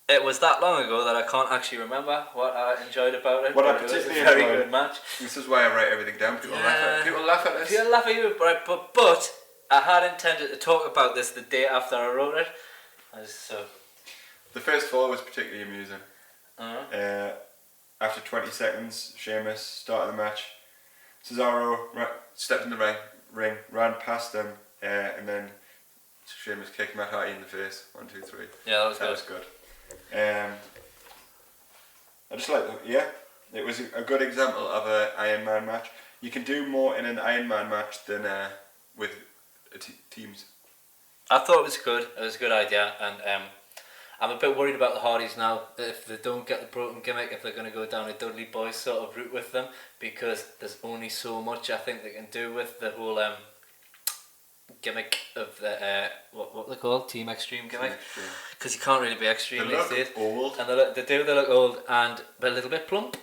It was that long ago that I can't actually remember what I enjoyed about it. What I it was a particularly very enjoyed, good match. This is why I write everything down. People laugh at this. People laugh at you, but I had intended to talk about this the day after I wrote it. The first fall was particularly amusing. After 20 seconds, Sheamus started the match. Cesaro stepped in the ring, ran past him, and then Sheamus kicked Matt Hardy in the face. 1, 2, 3. Yeah, that was good. I just like it was a good example of an Iron Man match. You can do more in an Iron Man match than with teams. I thought it was good. It was a good idea, and I'm a bit worried about the Hardys now. If they don't get the broken gimmick, if they're going to go down a Dudley Boyz sort of route with them, because there's only so much I think they can do with the whole gimmick of the what they call Team Extreme gimmick, because you can't really be extreme these days. Old. And they look old and a little bit plump.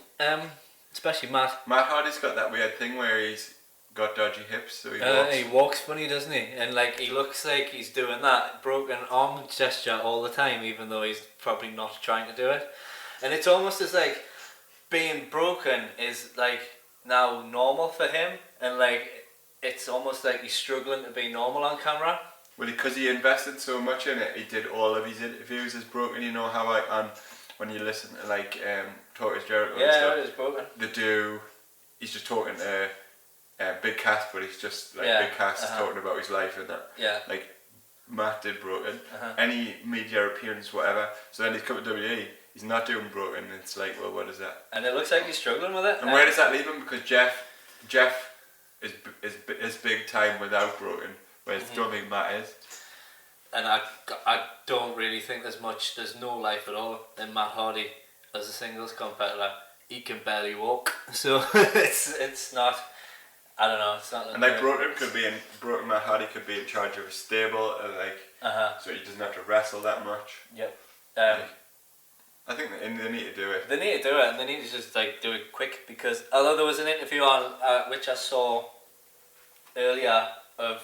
Especially Matt. Matt Hardy's got that weird thing where he's got dodgy hips, so he walks funny, doesn't he? And he looks like he's doing that broken arm gesture all the time, even though he's probably not trying to do it. And it's almost as being broken is now normal for him, and it's almost like he's struggling to be normal on camera. Well, because he invested so much in it, he did all of his interviews as broken. You know how when you listen to Talk is Jericho and stuff, it is broken. He's just talking to Big Cass, but he's just Big Cass is talking about his life and that. Yeah. Matt did broken. Any media appearance, whatever. So then he's come to WWE. He's not doing broken. It's well, what is that? And it looks like he's struggling with it. And where does that leave him? Because Jeff is big time without broken, whereas I don't think Matt is. And I don't really think there's no life at all in Matt Hardy as a singles competitor. He can barely walk, so it's not. I don't know. It's not. And broken Matt Hardy could be in charge of a stable, so he doesn't have to wrestle that much. Yep. I think they need to do it. They need to do it, and they need to just do it quick, because although there was an interview on which I saw earlier of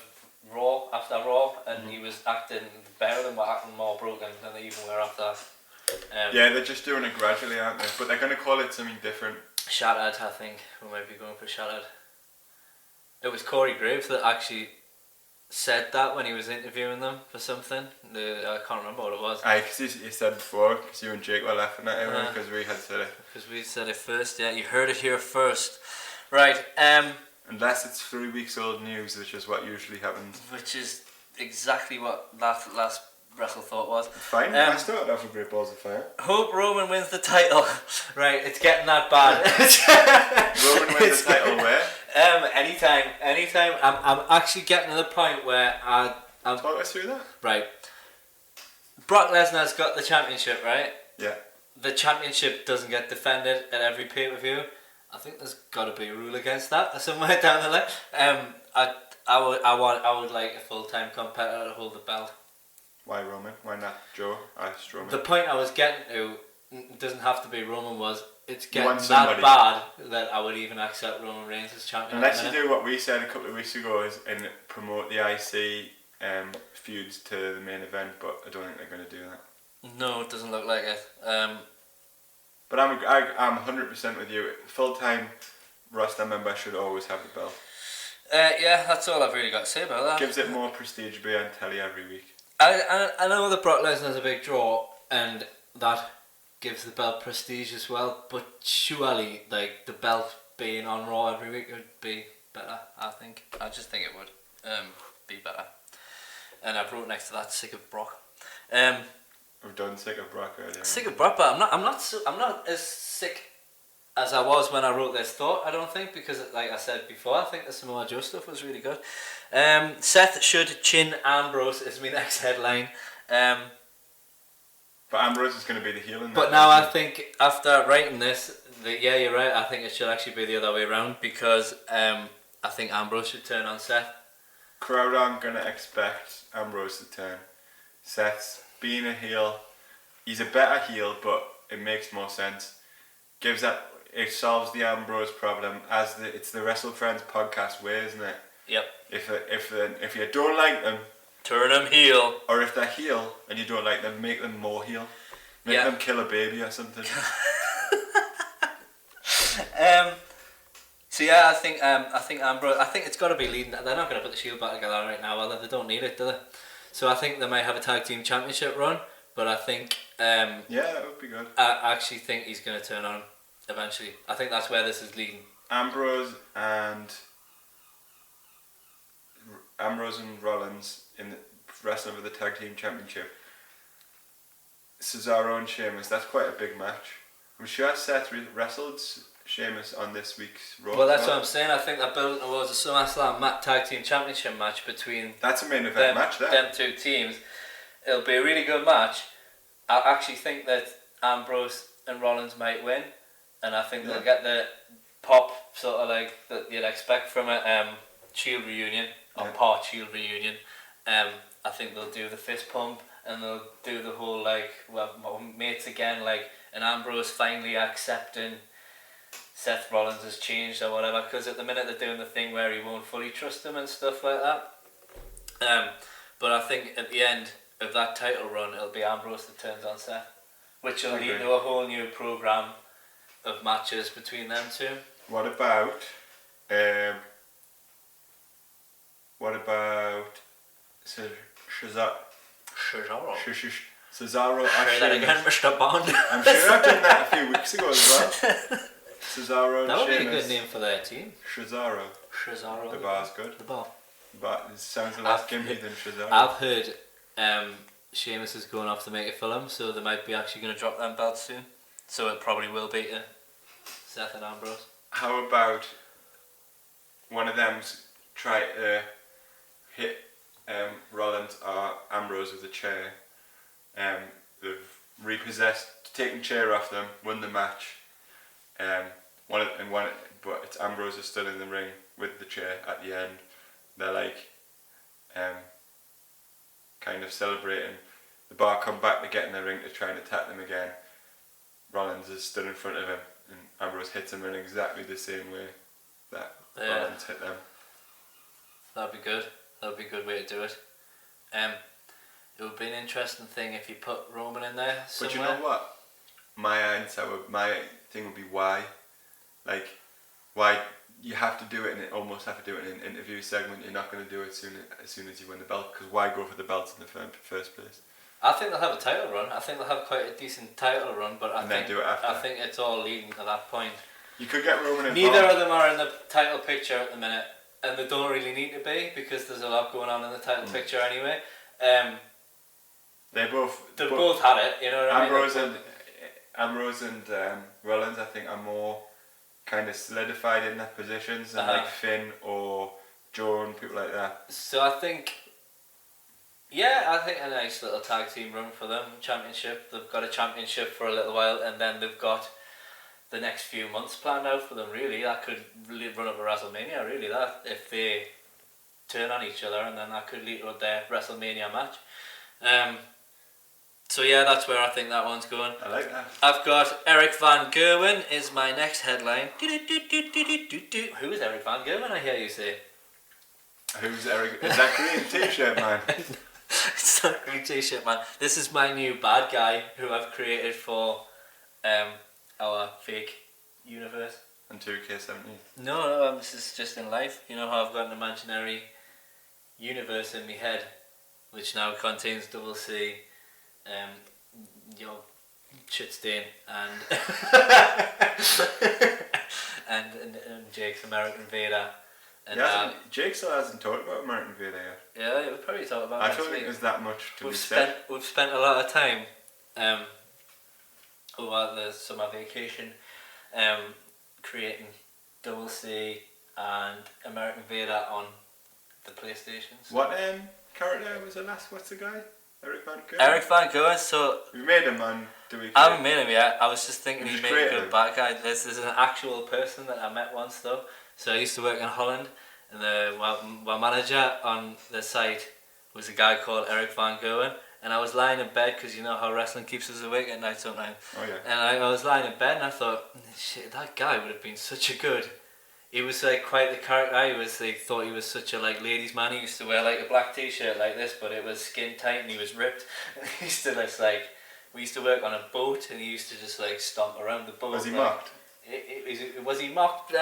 Raw after Raw, and he was acting better than what happened more broken than they even were after. They're just doing it gradually, aren't they? But they're going to call it something different. Shattered, I think. We might be going for Shattered. It was Corey Graves that actually said that when he was interviewing them for something. I can't remember what it was. Because he said before, because you and Jake were laughing at him because we had said it. Because we said it first, yeah. You heard it here first. Right. Unless it's 3 weeks old news, which is what usually happens. Which is exactly what last WrestleThought was. Fine, I started off with Great Balls of Fire. Hope Roman wins the title. Right, it's getting that bad. Roman wins the title where? Anytime. I'm actually getting to the point where I'm talk us through that. Right. Brock Lesnar's got the championship, right? Yeah. The championship doesn't get defended at every pay-per-view. I think there's got to be a rule against that somewhere down the line. I would like a full-time competitor to hold the belt. Why Roman? Why not Joe? Strowman. The point I was getting to, it doesn't have to be Roman, was it's getting want that somebody. bad that I would even accept Roman Reigns as champion. Unless you do what we said a couple of weeks ago and promote the IC feuds to the main event, but I don't think they're going to do that. No, it doesn't look like it. But I'm 100% with you. Full-time roster member should always have the belt. Yeah, that's all I've really got to say about that. Gives it more prestige to be on telly every week. I know that Brock Lesnar's a big draw, and that gives the belt prestige as well, but surely like the belt being on Raw every week would be better. I just think it would be better. And I've wrote next to that, sick of Brock. We've done sick of Brock earlier. Sick of Brock, but I'm not as sick as I was when I wrote this thought, I don't think, because like I said before, I think the Samoa Joe stuff was really good. Seth should chin Ambrose is my next headline. But Ambrose is going to be the heel in that. But now I think after writing this, yeah, you're right, I think it should actually be the other way around, because I think Ambrose should turn on Seth. Crowd aren't going to expect Ambrose to turn. Seth's being a heel, he's a better heel, but it makes more sense. It solves the Ambrose problem it's the WrestleFriends Podcast way, isn't it? Yep. If you don't like them, turn them heel. Or if they're heel and you don't like them, make them more heel. Make them kill a baby or something. So yeah, I think Ambrose. I think it's got to be leading. They're not going to put the Shield back together right now, although they don't need it, do they? So I think they might have a tag team championship run, but I think yeah, that would be good. I actually think he's going to turn on him eventually. I think that's where this is leading. Ambrose and Rollins in the wrestling for the tag team championship. Cesaro and Sheamus. That's quite a big match. I'm sure Seth wrestled Sheamus on this week's Raw. Well, that's what I'm saying. I think they're building towards a SummerSlam tag team championship match between. That's a main event match. Them two teams. It'll be a really good match. I actually think that Ambrose and Rollins might win, and I think they'll get the pop sort of like that you'd expect from a Shield reunion or part Shield reunion. I think they'll do the fist pump and they'll do the whole like mates again, like, and Ambrose finally accepting Seth Rollins has changed or whatever, because at the minute they're doing the thing where he won't fully trust him and stuff like that. But I think at the end of that title run, it'll be Ambrose that turns on Seth, which will lead to a whole new program of matches between them two. What about Cesaro? Cesaro. Say that again, Mr. Bond. I'm sure I've done that a few weeks ago as well. Cesaro and that would Sheamus. be a good name for their team. Cesaro. The bar's good. The bar. But it sounds less gimmicky than Cesaro. I've heard Sheamus is going off to make a film, so they might be actually going to drop them belts soon. So it probably will be to Seth and Ambrose. How about one of them try to hit Rollins or Ambrose with a chair? They've taken chair off them, won the match. But it's Ambrose is still in the ring with the chair at the end. They're like kind of celebrating. The Bar come back to get in the ring to try and attack them again. Rollins is still in front of him and Ambrose hits him in exactly the same way that Rollins hit them. That'd be good. That'd be a good way to do it. It would be an interesting thing if you put Roman in there somewhere. But you know what? My thing would be why. Like, why you have to do it, and almost have to do it in an interview segment. You're not going to do it as soon as you win the belt, because why go for the belts in the first place? I think they'll have a title run. I think they'll have quite a decent title run, but then do it after. I think it's all leading to that point. You could get Roman involved. Neither of them are in the title picture at the minute, and they don't really need to be, because there's a lot going on in the title picture anyway. They both had it, you know what Ambrose I mean? Ambrose and Rollins, I think, are more kind of solidified in their positions than like Finn or Joe and people like that. So I think a nice little tag team run for them. Championship. They've got a championship for a little while, and then they've got the next few months planned out for them. Really, that could run up to WrestleMania. Really, that if they turn on each other, and then that could lead to their WrestleMania match. So yeah, that's where I think that one's going. I like that. I've got Eric Van Gerwen is my next headline. Who is Eric Van Gerwen, I hear you say? Who's Eric? Is that green t-shirt man? It's not a green t-shirt man. This is my new bad guy who I've created for our fake universe. And 2K17. No, this is just in life. You know how I've got an imaginary universe in my head, which now contains Double C, your shit stain, and and Jake's American Vader. And Jake still hasn't talked about American Vader yet. Yeah, we'll probably talk about. I don't think there's that much to be said. We've spent a lot of time over the summer vacation creating Double C and American Vader on the PlayStations. What character was the last? What's the guy? Eric Van Gerwen? Eric Van Gerwen, so... We made him on the weekend. I haven't made him yet. I was just thinking he made a good bad guy. This is an actual person that I met once though. So I used to work in Holland, and my manager on the site was a guy called Eric Van Gerwen, and I was lying in bed because you know how wrestling keeps us awake at night sometimes. Oh yeah. And I was lying in bed and I thought, shit, that guy would have been such a good... He was like quite the character. They thought he was such a like ladies man. He used to wear like a black t-shirt like this, but it was skin tight and he was ripped. And he used to just like, we used to work on a boat and he used to just like stomp around the boat. Was he like, mocked? Was he mocked?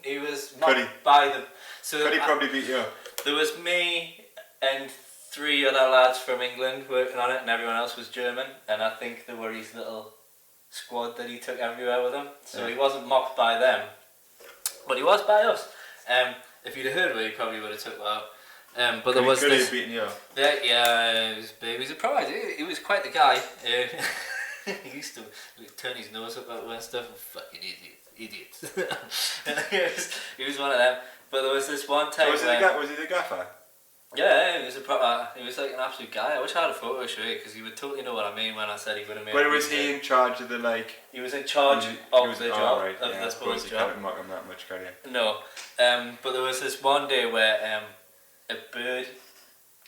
He was mocked by the... So Could he probably beat you up? There was me and 3 other lads from England working on it, and everyone else was German, and I think they were his little squad that he took everywhere with him. So he wasn't mocked by them, but he was by us. If you'd have heard of it, he probably would have took that out. But there was could this... Could he have beaten you up? Yeah, he was a prize. He was quite the guy. He used to turn his nose up at and stuff, and fucking idiot. And he was one of them. But there was this one time. Was he the gaffer? Yeah, he was a proper. He was like an absolute guy. I wish I had a photo to show you because he would totally know what I mean when I said he would have made. Where was he in charge of the like? He was in charge of the job. Right, of yeah, the I suppose you job. can't mock him that much, can you? No, but there was this one day where a bird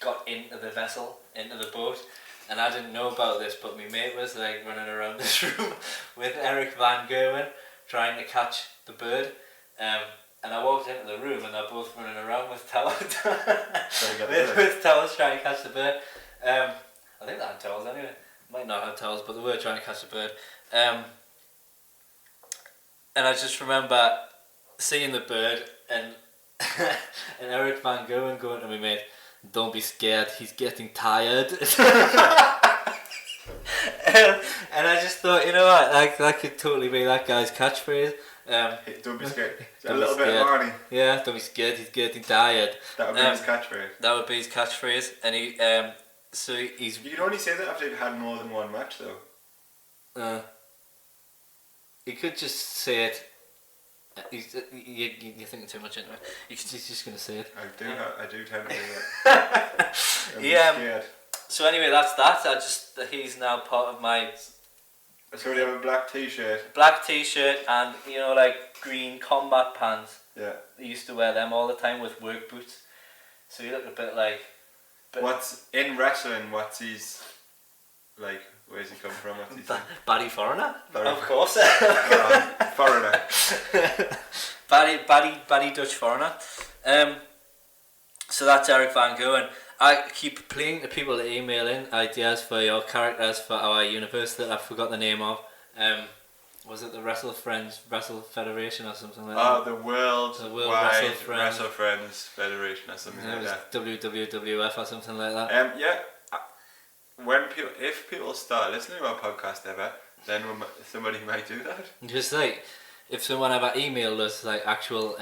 got into the vessel, into the boat. And I didn't know about this, but my mate was like running around this room with Eric Van Gerwen trying to catch the bird. And I walked into the room and they're both running around with towels. with towels trying to catch the bird. I think they had towels anyway. Might not have towels, but they were trying to catch the bird. And I just remember seeing the bird and and Eric Van Gerwen going to me, mate, don't be scared, he's getting tired. And I just thought, you know what, that could totally be that guy's catchphrase. Don't be scared. A little bit of Arnie. Yeah, don't be scared, he's getting tired. That would be his catchphrase. That would be his catchphrase. And he's... You can only say that after you've had more than one match though. You could just say it. You're thinking too much into it. He's just going to say it. I do tend to do that. Yeah. So anyway, that's that. He's now part of my... So we have a black t-shirt. Black t-shirt and, you know, like green combat pants. Yeah. I used to wear them all the time with work boots. So you look a bit like... What's in wrestling, what's his... Like, where's he come from? What's his Barry Foreigner? Of course. Foreigner. Barry Dutch Foreigner. So that's Eric Van Gerwen. I keep pleading to people to email in ideas for your characters for our universe that I forgot the name of. Was it the WrestleFriends Wrestle Federation or something like that? The World WrestleFriends Federation or something like that. WWF or something like that. Yeah. If people start listening to our podcast ever, then somebody might do that. Just like if someone ever emailed us like actual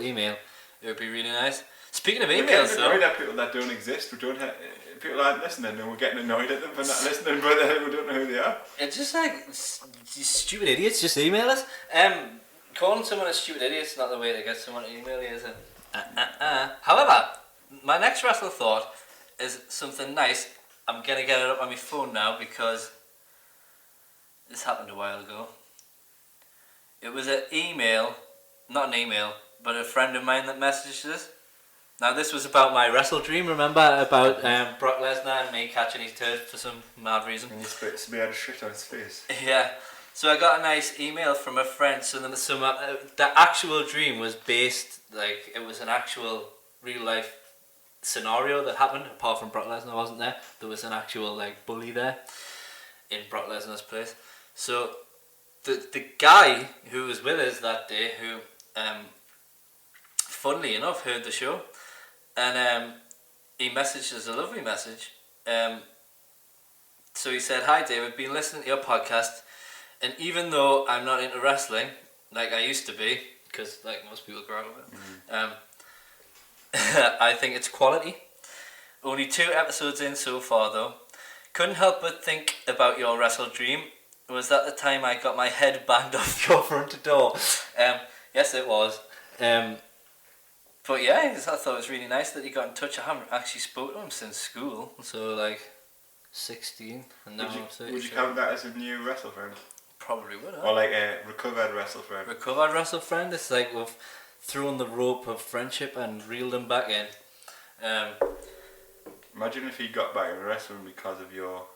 email, it would be really nice. Speaking of emails, we're getting annoyed at people that don't exist. People aren't listening, and we're getting annoyed at them for not listening, but we don't know who they are. It's just like stupid idiots. Just email us. Calling someone a stupid idiot is not the way to get someone to email you, is it? However, my next wrestle thought is something nice. I'm gonna get it up on my phone now because this happened a while ago. It was an email, not an email, but a friend of mine that messaged us. Now this was about my wrestle dream, remember? About Brock Lesnar and me catching his turd for some mad reason. And he had a shit on his face. Yeah. So I got a nice email from a friend. So then the actual dream was based, like, it was an actual real life scenario that happened. Apart from Brock Lesnar wasn't there, there was an actual like bully there in Brock Lesnar's place. So the guy who was with us that day, who funnily enough heard the show, and he messaged us a lovely message. So he said, "Hi Dave, I've been listening to your podcast, and even though I'm not into wrestling like I used to be, because like most people grow up with, I think it's quality. Only 2 episodes in so far though. Couldn't help but think about your wrestle dream. Was that the time I got my head banged off your front door?" Yes, it was. But yeah, I thought it was really nice that he got in touch. I haven't actually spoken to him since school, so like 16, and now I'm 30. Would you count that as a new wrestle friend? Probably would. Or like a recovered wrestle friend? Recovered wrestle friend. It's like we've thrown the rope of friendship and reeled him back in. Imagine if he got back in wrestling because of your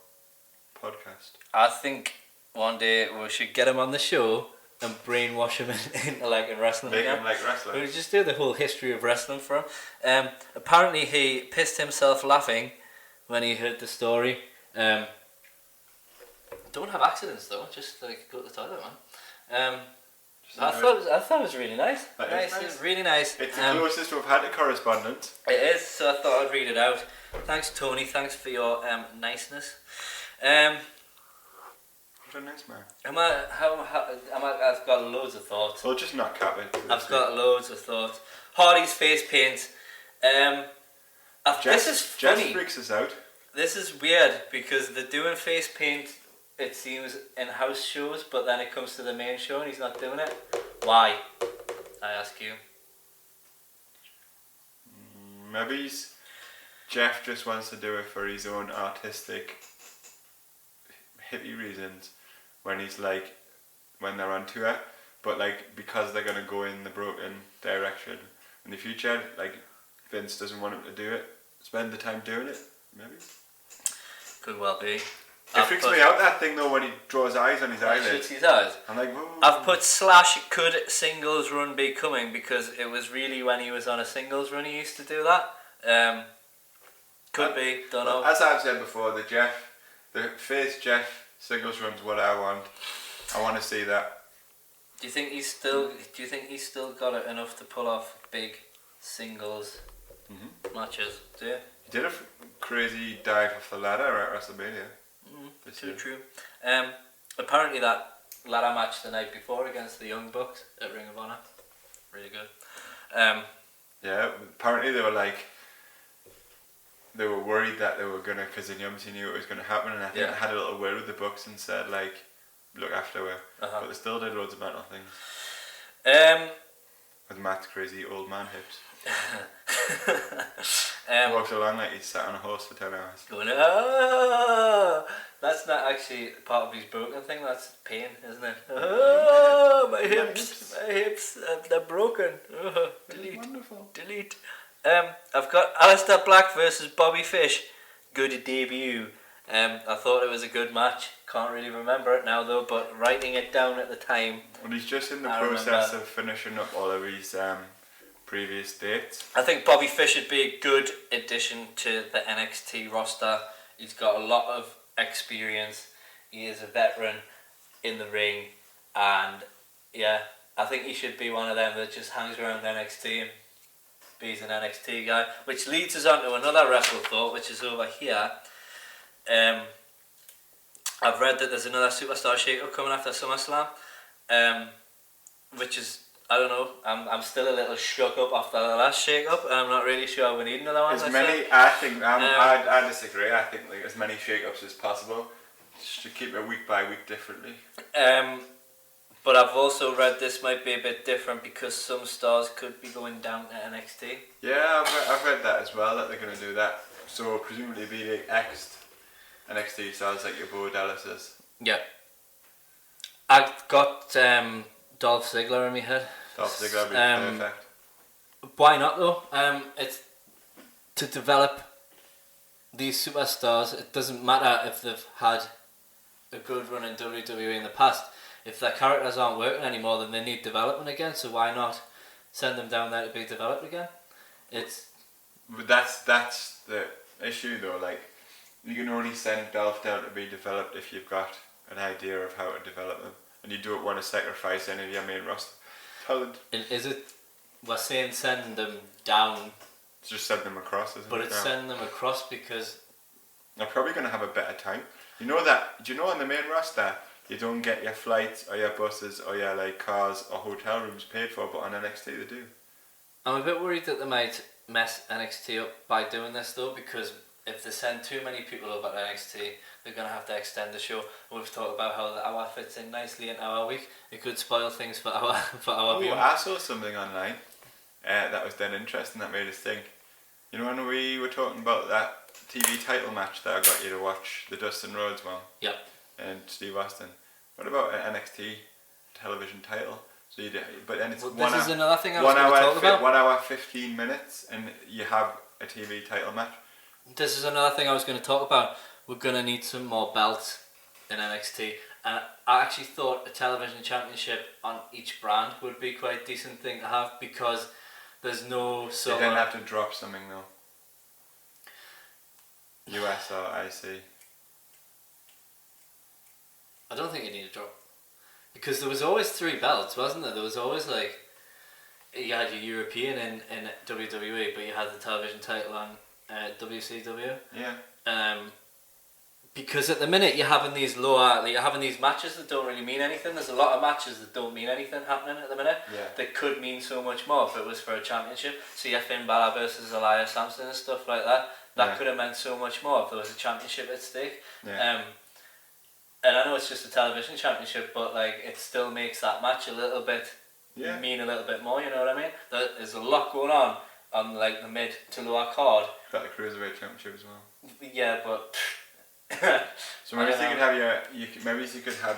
podcast. I think one day we should get him on the show and brainwash him into like in wrestling. Make again. him like wrestling. We'll just do the whole history of wrestling for him. Apparently he pissed himself laughing when he heard the story. Don't have accidents though, just like go to the toilet, man. I thought it was really nice. Nice. Really nice. It's the closest we've had to correspondence. It is, so I thought I'd read it out. Thanks Tony, thanks for your niceness. What a nice man. I've got loads of thoughts. Well, just not cap it. I've got loads of thoughts. Hardy's face paint. This is funny. Jeff freaks us out. This is weird because they're doing face paint, it seems, in house shows, but then it comes to the main show and he's not doing it. Why? I ask you. Maybe Jeff just wants to do it for his own artistic hippie reasons when they're on tour, but like because they're gonna go in the broken direction in the future, like Vince doesn't want him to do it. Spend the time doing it, maybe. Could well be. It freaks me out, that thing though, when he draws eyes on his eyelids. His eyes. I'm like, whoa. I've put / could singles run be coming, because it was really when he was on a singles run he used to do that. Could be, don't know. As I've said before, the face Jeff singles run's what I want. I want to see that. Do you think he's still got it enough to pull off big singles matches? Do you? He did a crazy dive off the ladder at WrestleMania. True. Apparently that ladder match the night before against the Young Bucks at Ring of Honor, really good. Yeah, apparently they were worried that they were gonna, because they obviously knew it was gonna happen, and I think they had a little word with the Bucks and said like, look after her. But they still did loads of mental things. With Matt's crazy old man hips. He walks along like he's sat on a horse for 10 hours. Going, oh, that's not actually part of his broken thing, that's pain, isn't it? Oh, my hips, they're broken. Oh, delete. Wonderful. Delete. I've got Alistair Black versus Bobby Fish. Good debut. I thought it was a good match. Can't really remember it now though, but writing it down at the time. Well, he's just in the process of finishing up all of his previous dates. I think Bobby Fish would be a good addition to the NXT roster. He's got a lot of experience. He is a veteran in the ring, and yeah, I think he should be one of them that just hangs around NXT and he's an NXT guy. Which leads us on to another wrestle thought, which is over here. I've read that there's another superstar shake-up coming after SummerSlam, which is, I don't know, I'm still a little shook up after the last shake-up, and I'm not really sure we need another one. I disagree. I think like as many shake-ups as possible, just to keep it week by week differently. But I've also read this might be a bit different because some stars could be going down to NXT. Yeah, I've read that as well, that they're going to do that. So presumably be the NXT stars like your Bo Dallases. Yeah. I've got Dolph Ziggler in my head. Dolph Ziggler would be perfect. Why not though? to develop these superstars. It doesn't matter if they've had a good run in WWE in the past. If their characters aren't working anymore, then they need development again. So why not send them down there to be developed again? But that's the issue though. Like, you can only send Dolph down to be developed if you've got an idea of how to develop them, and you don't want to sacrifice any of your main roster talent. And we're saying send them down, Just send them across, isn't it? but it's sending them across because they're probably going to have a better time. You know that? Do you know on the main roster you don't get your flights or your buses or your like cars or hotel rooms paid for, but on NXT they do. I'm a bit worried that they might mess NXT up by doing this though, because if they send too many people over to NXT, they're going to have to extend the show. We've talked about how the hour fits in nicely into our week. It could spoil things for our viewing. I saw something online that was then interesting that made us think. You know when we were talking about that TV title match that I got you to watch, the Dustin Rhodes one? Yep. And Steve Austin. What about an NXT television title? So you do, but then it's this is another thing I was going to talk about. 1 hour 15 minutes, and you have a TV title match. This is another thing I was going to talk about. We're going to need some more belts in NXT, and I actually thought a television championship on each brand would be quite a decent thing to have, because there's no sort of... They then have to drop something though. US or IC. I don't think you need a drop, because there was always 3 belts, wasn't there? There was always like, you had your European in WWE, but you had the television title on WCW. Yeah. Because at the minute you're having these you're having these matches that don't really mean anything. There's a lot of matches that don't mean anything happening at the minute. Yeah. That could mean so much more if it was for a championship. So you have Finn Balor versus Elias Sampson and stuff like that. That could have meant so much more if there was a championship at stake. Yeah. And I know it's just a television championship, but like it still makes that match a little bit mean a little bit more. You know what I mean? There's a lot going on like the mid to lower card. Got the Cruiserweight Championship as well. Yeah, but. So maybe you could have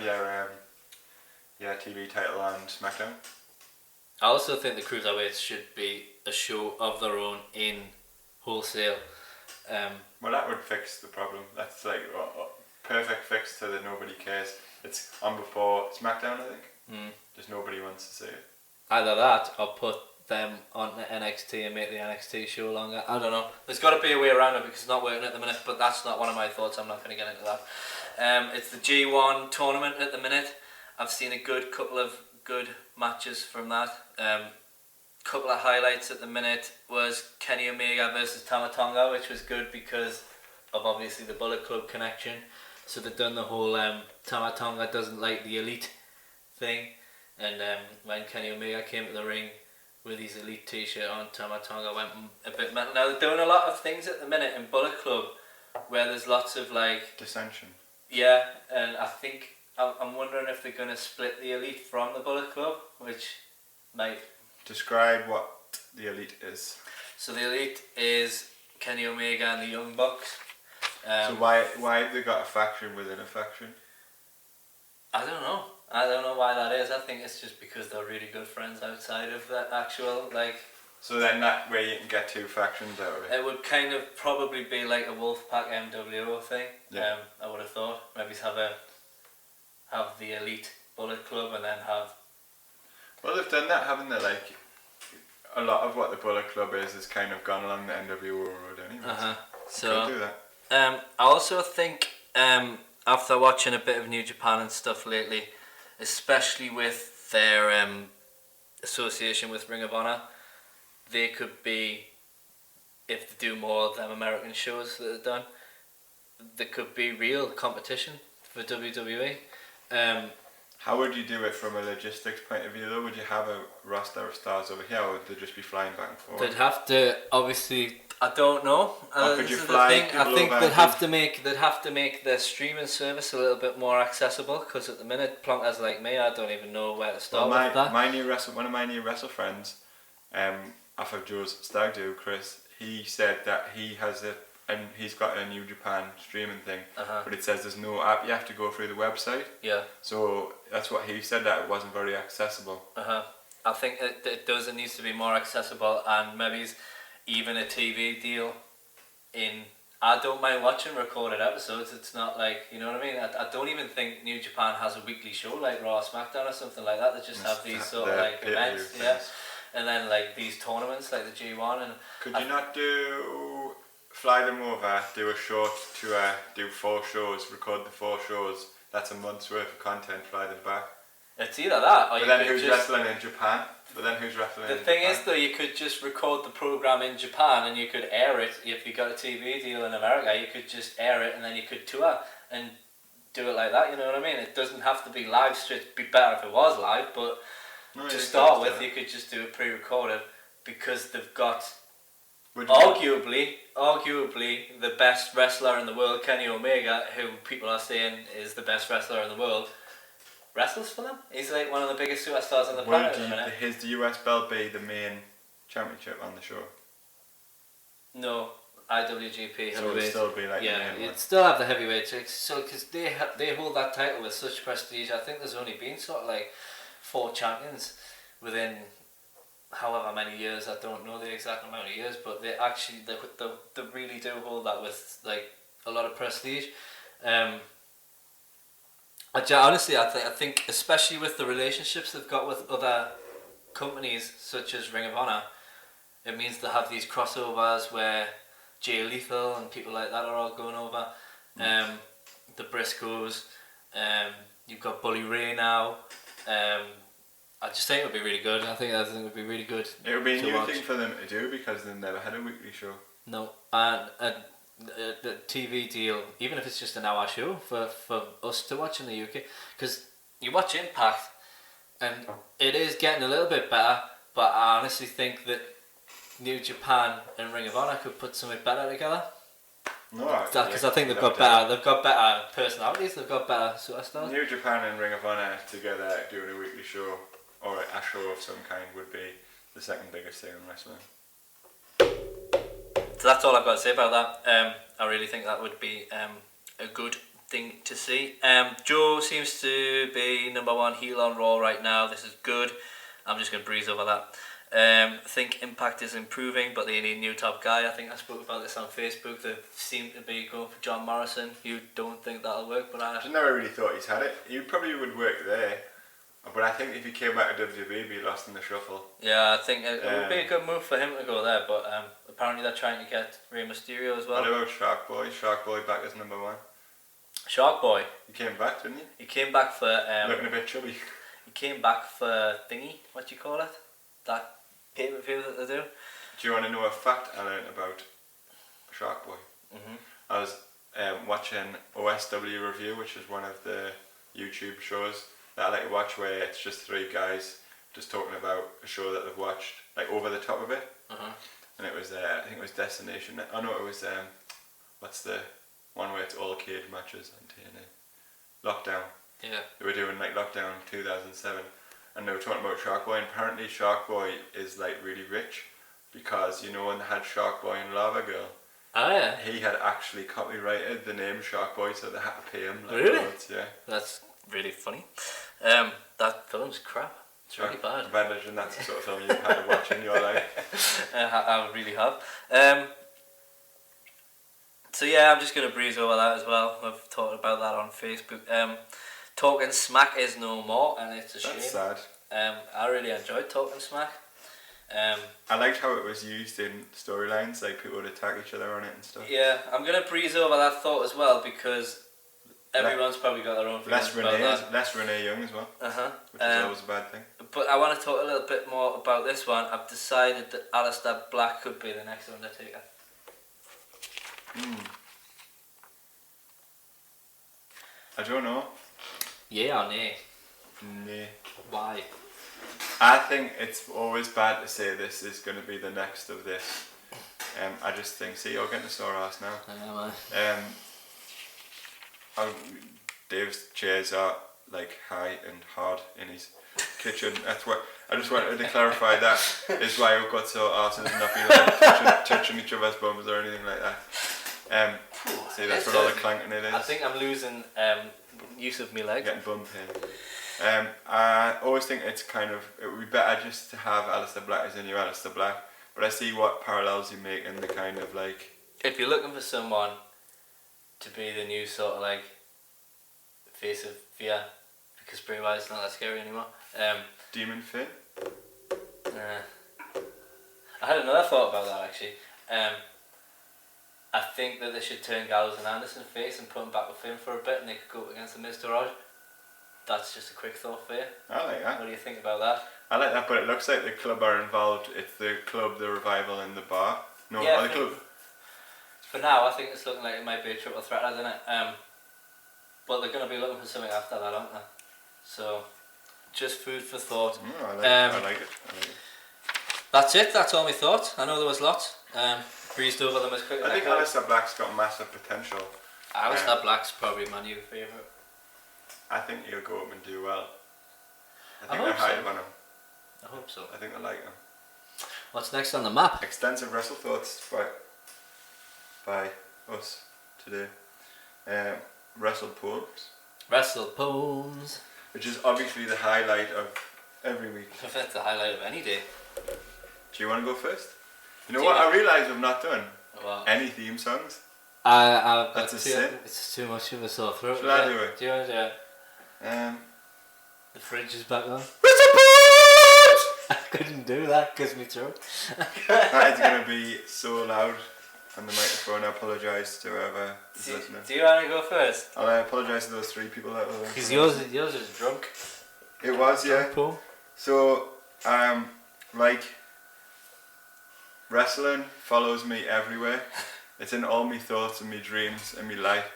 your TV title on SmackDown. I also think the Cruiserweights should be a show of their own in wholesale. Well, that would fix the problem. That's like a perfect fix to the nobody cares. It's on before SmackDown, I think. Just nobody wants to see it. Either that or put them on the NXT and make the NXT show longer. I don't know. There's got to be a way around it because it's not working at the minute, but that's not one of my thoughts. I'm not going to get into that. It's the G1 tournament at the minute. I've seen a couple of good matches from that. Couple of highlights at the minute was Kenny Omega versus Tama Tonga, which was good because of obviously the Bullet Club connection. So they've done the whole Tama Tonga doesn't like the elite thing, and when Kenny Omega came to the ring with his elite t-shirt on, Tama Tonga went a bit mental. Now they're doing a lot of things at the minute in Bullet Club where there's lots of like dissension. Yeah, and I think I'm wondering if they're going to split the elite from the Bullet Club, which might... Describe what the elite is. So the elite is Kenny Omega and the Young Bucks. So why have they got a faction within a faction? I don't know. I don't know why that is. I think it's just because they're really good friends outside of that actual like... So then that way you can get 2 factions out of it? It would kind of probably be like a Wolfpack MWO thing. Yeah. I would have thought. Maybe have the elite Bullet Club and then have... Well, they've done that, haven't they? Like, a lot of what the Bullet Club is kind of gone along the NWO road anyway. So do that. I also think after watching a bit of New Japan and stuff lately, especially with their association with Ring of Honor, they could be, if they do more of them American shows that they've done, there could be real competition for WWE. How would you do it from a logistics point of view though? Would you have a roster of stars over here, or would they just be flying back and forth? They'd have to, obviously, I don't know. Or could you fly I think they'd have to make their streaming service a little bit more accessible, because at the minute, plonkers like me, I don't even know where to start with that. One of my new WrestleFriends, off of Joe's stag do, Chris, he said that he has and he's got a New Japan streaming thing, but it says there's no app, you have to go through the website. Yeah. So that's what he said, that it wasn't very accessible. I think it needs to be more accessible, and maybe even a TV deal I don't mind watching recorded episodes. It's not like, you know what I mean? I don't even think New Japan has a weekly show like Raw or SmackDown or something like that. They just have these sort of like events, yeah. And then like these tournaments like the G1 and... Could you not fly them over, do a short tour, do 4 shows, record the 4 shows, that's a month's worth of content, fly them back? It's either that or but then who's wrestling in Japan? But then who's wrestling in Japan? The thing is though, you could just record the program in Japan and you could air it. If you got a TV deal in America, you could just air it and then you could tour and do it like that, you know what I mean? It doesn't have to be live straight. It'd be better if it was live, but to start with, you could just do it pre-recorded because they've got arguably the best wrestler in the world, Kenny Omega, who people are saying is the best wrestler in the world, wrestles for them. He's like one of the biggest superstars on the planet at the minute. His the US belt be the main championship on the show? No, IWGP heavyweight. So it'd still be like the main you'd one. still have the heavyweight. So because they hold that title with such prestige. I think there's only been sort of like 4 champions within however many years. I don't know the exact amount of years, but they actually they really do hold that with like a lot of prestige. Honestly, I think especially with the relationships they've got with other companies such as Ring of Honor, it means they have these crossovers where Jay Lethal and people like that are all going over. The Briscoes, you've got Bully Ray now. I just think it would be really good. I think it would be really good. It would be a new thing for them to do because they've never had a weekly show. No, and the TV deal, even if it's just an hour show for us to watch in the UK, because you watch Impact and it is getting a little bit better, but I honestly think that New Japan and Ring of Honor could put something better together. No, because I think they've got better personalities, they've got better superstars. New Japan and Ring of Honor together doing a weekly show or a show of some kind would be the second biggest thing in wrestling. So that's all I've got to say about that. I really think that would be a good thing to see. Joe seems to be number 1 heel on Raw right now. This is good. I'm just going to breeze over that. I think Impact is improving, but they need a new top guy. I think I spoke about this on Facebook. They seem to be going for John Morrison. You don't think that'll work, but I never really thought he's had it. He probably would work there, but I think if he came back to WWE, he'd be lost in the shuffle. Yeah, I think it would be a good move for him to go there, but apparently they're trying to get Rey Mysterio as well. What about Shark Boy? Shark Boy back as number 1. Shark Boy? He came back, didn't he? He came back for... looking a bit chubby. He came back for thingy, what do you call it? That pay-per-view that they do. Do you want to know a fact I learned about Shark Boy? Mm-hmm. I was watching OSW Review, which is one of the YouTube shows that I like to watch, where it's just 3 guys just talking about a show that they've watched, like over the top of it. And it was I think it was Destination. Oh no, it was what's the one where it's all cage matches on TNA? Lockdown. Yeah. They were doing like Lockdown 2007, and they were talking about Shark Boy. And apparently Shark Boy is like really rich because you know when they had Shark Boy and Lava Girl. Oh yeah. He had actually copyrighted the name Shark Boy, so they had to pay him. Like, really? Loads, yeah. That's really funny. That film's crap. It's really bad. I imagine that's the sort of film you've had to watch in your life. I really have. So yeah, I'm just going to breeze over that as well. I've talked about that on Facebook. Talking Smack is no more, and it's a shame. That's sad. I really enjoyed Talking Smack. I liked how it was used in storylines, like people would attack each other on it and stuff. Yeah, I'm going to breeze over that thought as well because everyone's probably got their own feelings about that. Less Renee Young as well, which is always a bad thing. But I want to talk a little bit more about this one. I've decided that Aleister Black could be the next Undertaker. I don't know. Yeah or nay? Nay. Why? I think it's always bad to say this is going to be the next of this. I just think, see, you're getting a sore ass now. I know, man. Dave's chairs are like high and hard in his kitchen. That's what I just wanted to clarify. That is why we've got sore asses and not being like touching each other's bums or anything like that. See, that's what all the clanking it is. I think I'm losing use of my leg. Getting bum pain. I always think it would be better just to have Aleister Black as a new Aleister Black, but I see what parallels you make in the kind of like if you're looking for someone to be the new sort of like face of fear, because Bray Wyatt's not that scary anymore. Demon Finn. I had another thought about that actually. I think that they should turn Gallows and Anderson face and put them back with Finn for a bit, and they could go up against the Miz Taraj. That's just a quick thought for you. I like that. What do you think about that? I like that, but it looks like the club are involved. It's the club, the Revival, and the bar. No, yeah, the club. For now, I think it's looking like it might be a triple threat, isn't it? But they're going to be looking for something after that, aren't they? So, just food for thought. I like it. That's it. That's all my thoughts. I know there was lots. Breezed over them as quickly. I think Alistair Black's got massive potential. Alistair Black's probably my new favourite. I think he'll go up and do well. I I think hope they're high so. on him. I hope so. I think they like him. What's next on the map? Extensive WrestleThoughts by us today. WrestlePoetry, WrestlePoems. which is obviously the highlight of every week. That's the highlight of any day. Do you want to go first? You know what? I realise we've not done Well, any theme songs. That's a sin. It's too much of a sore throat. Shall I do it? Do you want to do it? Um, The fridge is back on. WrestlePoetry! I couldn't do that because my throat. That is going to be so loud on the microphone. I apologise to whoever is listening. Do you want to go first? I apologise to those 3 people that were there. Because yours is drunk. It was, yeah. Poem. So, like, wrestling follows me everywhere. It's in all my thoughts and my dreams and my life.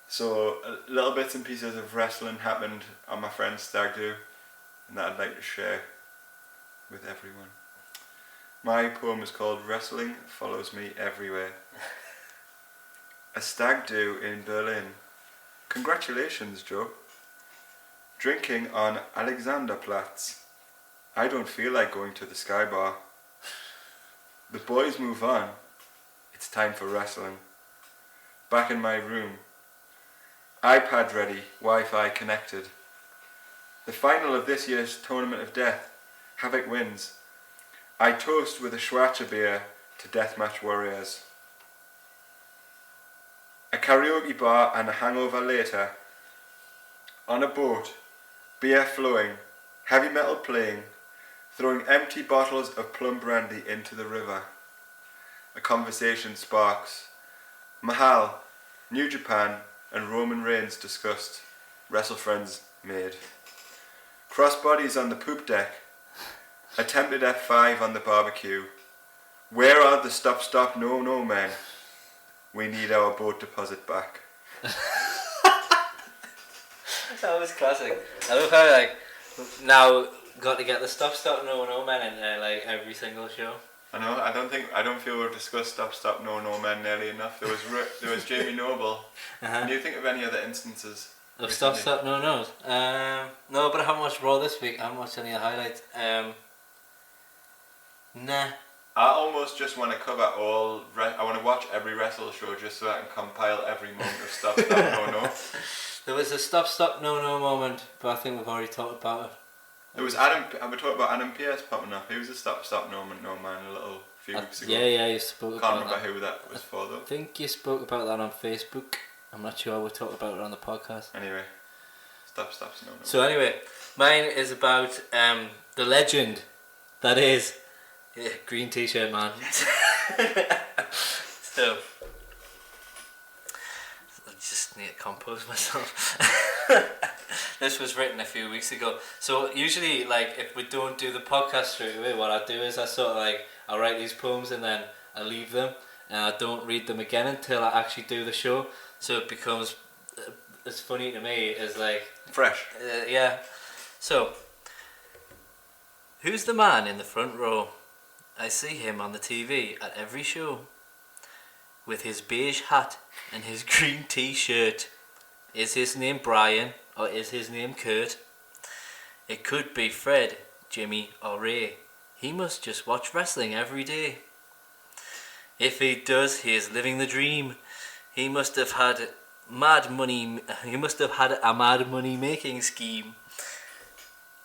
So, little bits and pieces of wrestling happened on my friend's stag do, and that I'd like to share with everyone. My poem is called Wrestling Follows Me Everywhere. A stag do in Berlin. Congratulations, Joe. Drinking on Alexanderplatz. I don't feel like going to the Sky Bar. The boys move on. It's time for wrestling. Back in my room. iPad ready, Wi-Fi connected. The final of this year's Tournament of Death. Havoc wins. I toast with a Schwarzer beer to Deathmatch Warriors. A karaoke bar and a hangover later. On a boat, beer flowing, heavy metal playing, throwing empty bottles of plum brandy into the river. A conversation sparks. Mahal, New Japan, and Roman Reigns discussed. WrestleFriends made. Crossbodies on the poop deck. Attempted F5 on the barbecue. Where are the stop no men? We need our boat deposit back. That was classic. I love how like now got to get the stop no men in there like every single show. I know. I don't feel we've discussed stop no men nearly enough. There was Jamie Noble. Can you think of any other instances of recently? stop no's? No, but I haven't watched Raw this week. I haven't watched any of the highlights. Nah. I almost just want to cover all. I want to watch every wrestle show just so I can compile every moment of stop no. There was a stop no moment, but I think we've already talked about it. There was Adam. We talked about Adam Pearce popping up. He was a stop no man a little few weeks ago. Yeah, you spoke about that. Can't remember who that was for though. I think you spoke about that on Facebook. I'm not sure we talked about it on the podcast. Anyway, stop no. So anyway, mine is about the legend that is green t-shirt man. So I just need to compose myself. This was written a few weeks ago. So usually, like, if we don't do the podcast straight away, what I do is I sort of like I write these poems and then I leave them and I don't read them again until I actually do the show. So it becomes as funny to me as like fresh. Yeah. So, who's the man in the front row? I see him on the TV at every show with his beige hat and his green t-shirt. Is his name Brian or is his name Kurt? It could be Fred, Jimmy or Ray. He must just watch wrestling every day. If he does, he is living the dream. He must have had mad money. He must have had a mad money making scheme.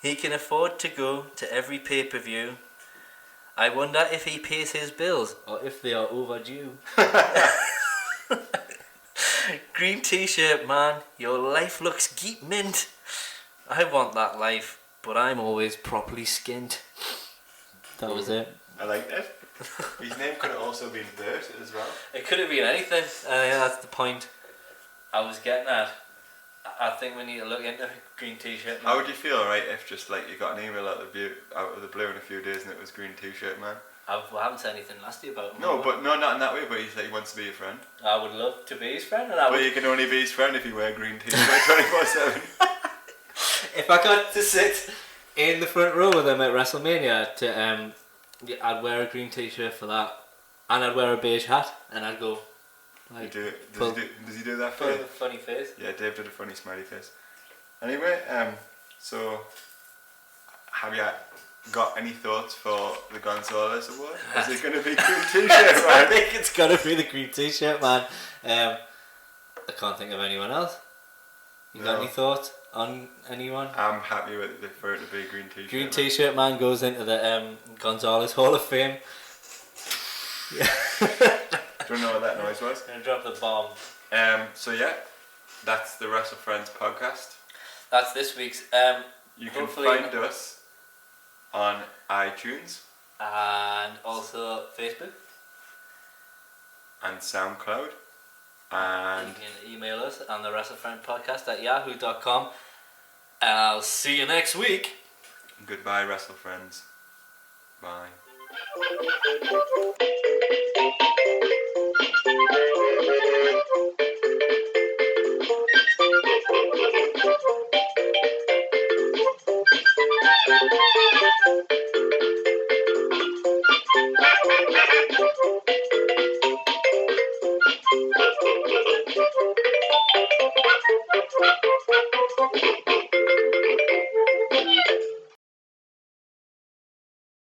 He can afford to go to every pay-per-view. I wonder if he pays his bills or if they are overdue. Green t-shirt, man. Your life looks geek mint. I want that life, but I'm always properly skinned. That was it. I like that. His name could have also been Bert as well. It could have been anything. Yeah, that's the point I was getting at. I think we need to look into green t-shirt man. How would you feel, right, if just like you got an email out of the blue in a few days and it was green t-shirt man? I haven't said anything nasty about him. No, but not in that way. But he wants to be your friend. I would love to be his friend, But you can only be his friend if you wear green t-shirt 24/7. If I got to sit in the front row with him at WrestleMania, I'd wear a green t-shirt for that, and I'd wear a beige hat, and I'd go. Like, Does he do that for put you? a funny face. Yeah, Dave did a funny smiley face. Anyway, so have you got any thoughts for the Gonzalez Award? Is it going to be green t-shirt I man? think it's gotta be the green t-shirt man. I can't think of anyone else. You got any thoughts on anyone? I'm happy for it to be green t-shirt. Green t-shirt man goes into the Gonzalez Hall of Fame. Do you know what that noise was? Gonna drop the bomb. So yeah, that's the WrestleFriends podcast. That's this week's. You can find us on iTunes and also Facebook and SoundCloud, and you can email us on the WrestleFriends Podcast at yahoo.com. And I'll see you next week. goodbye, WrestleFriends. Bye.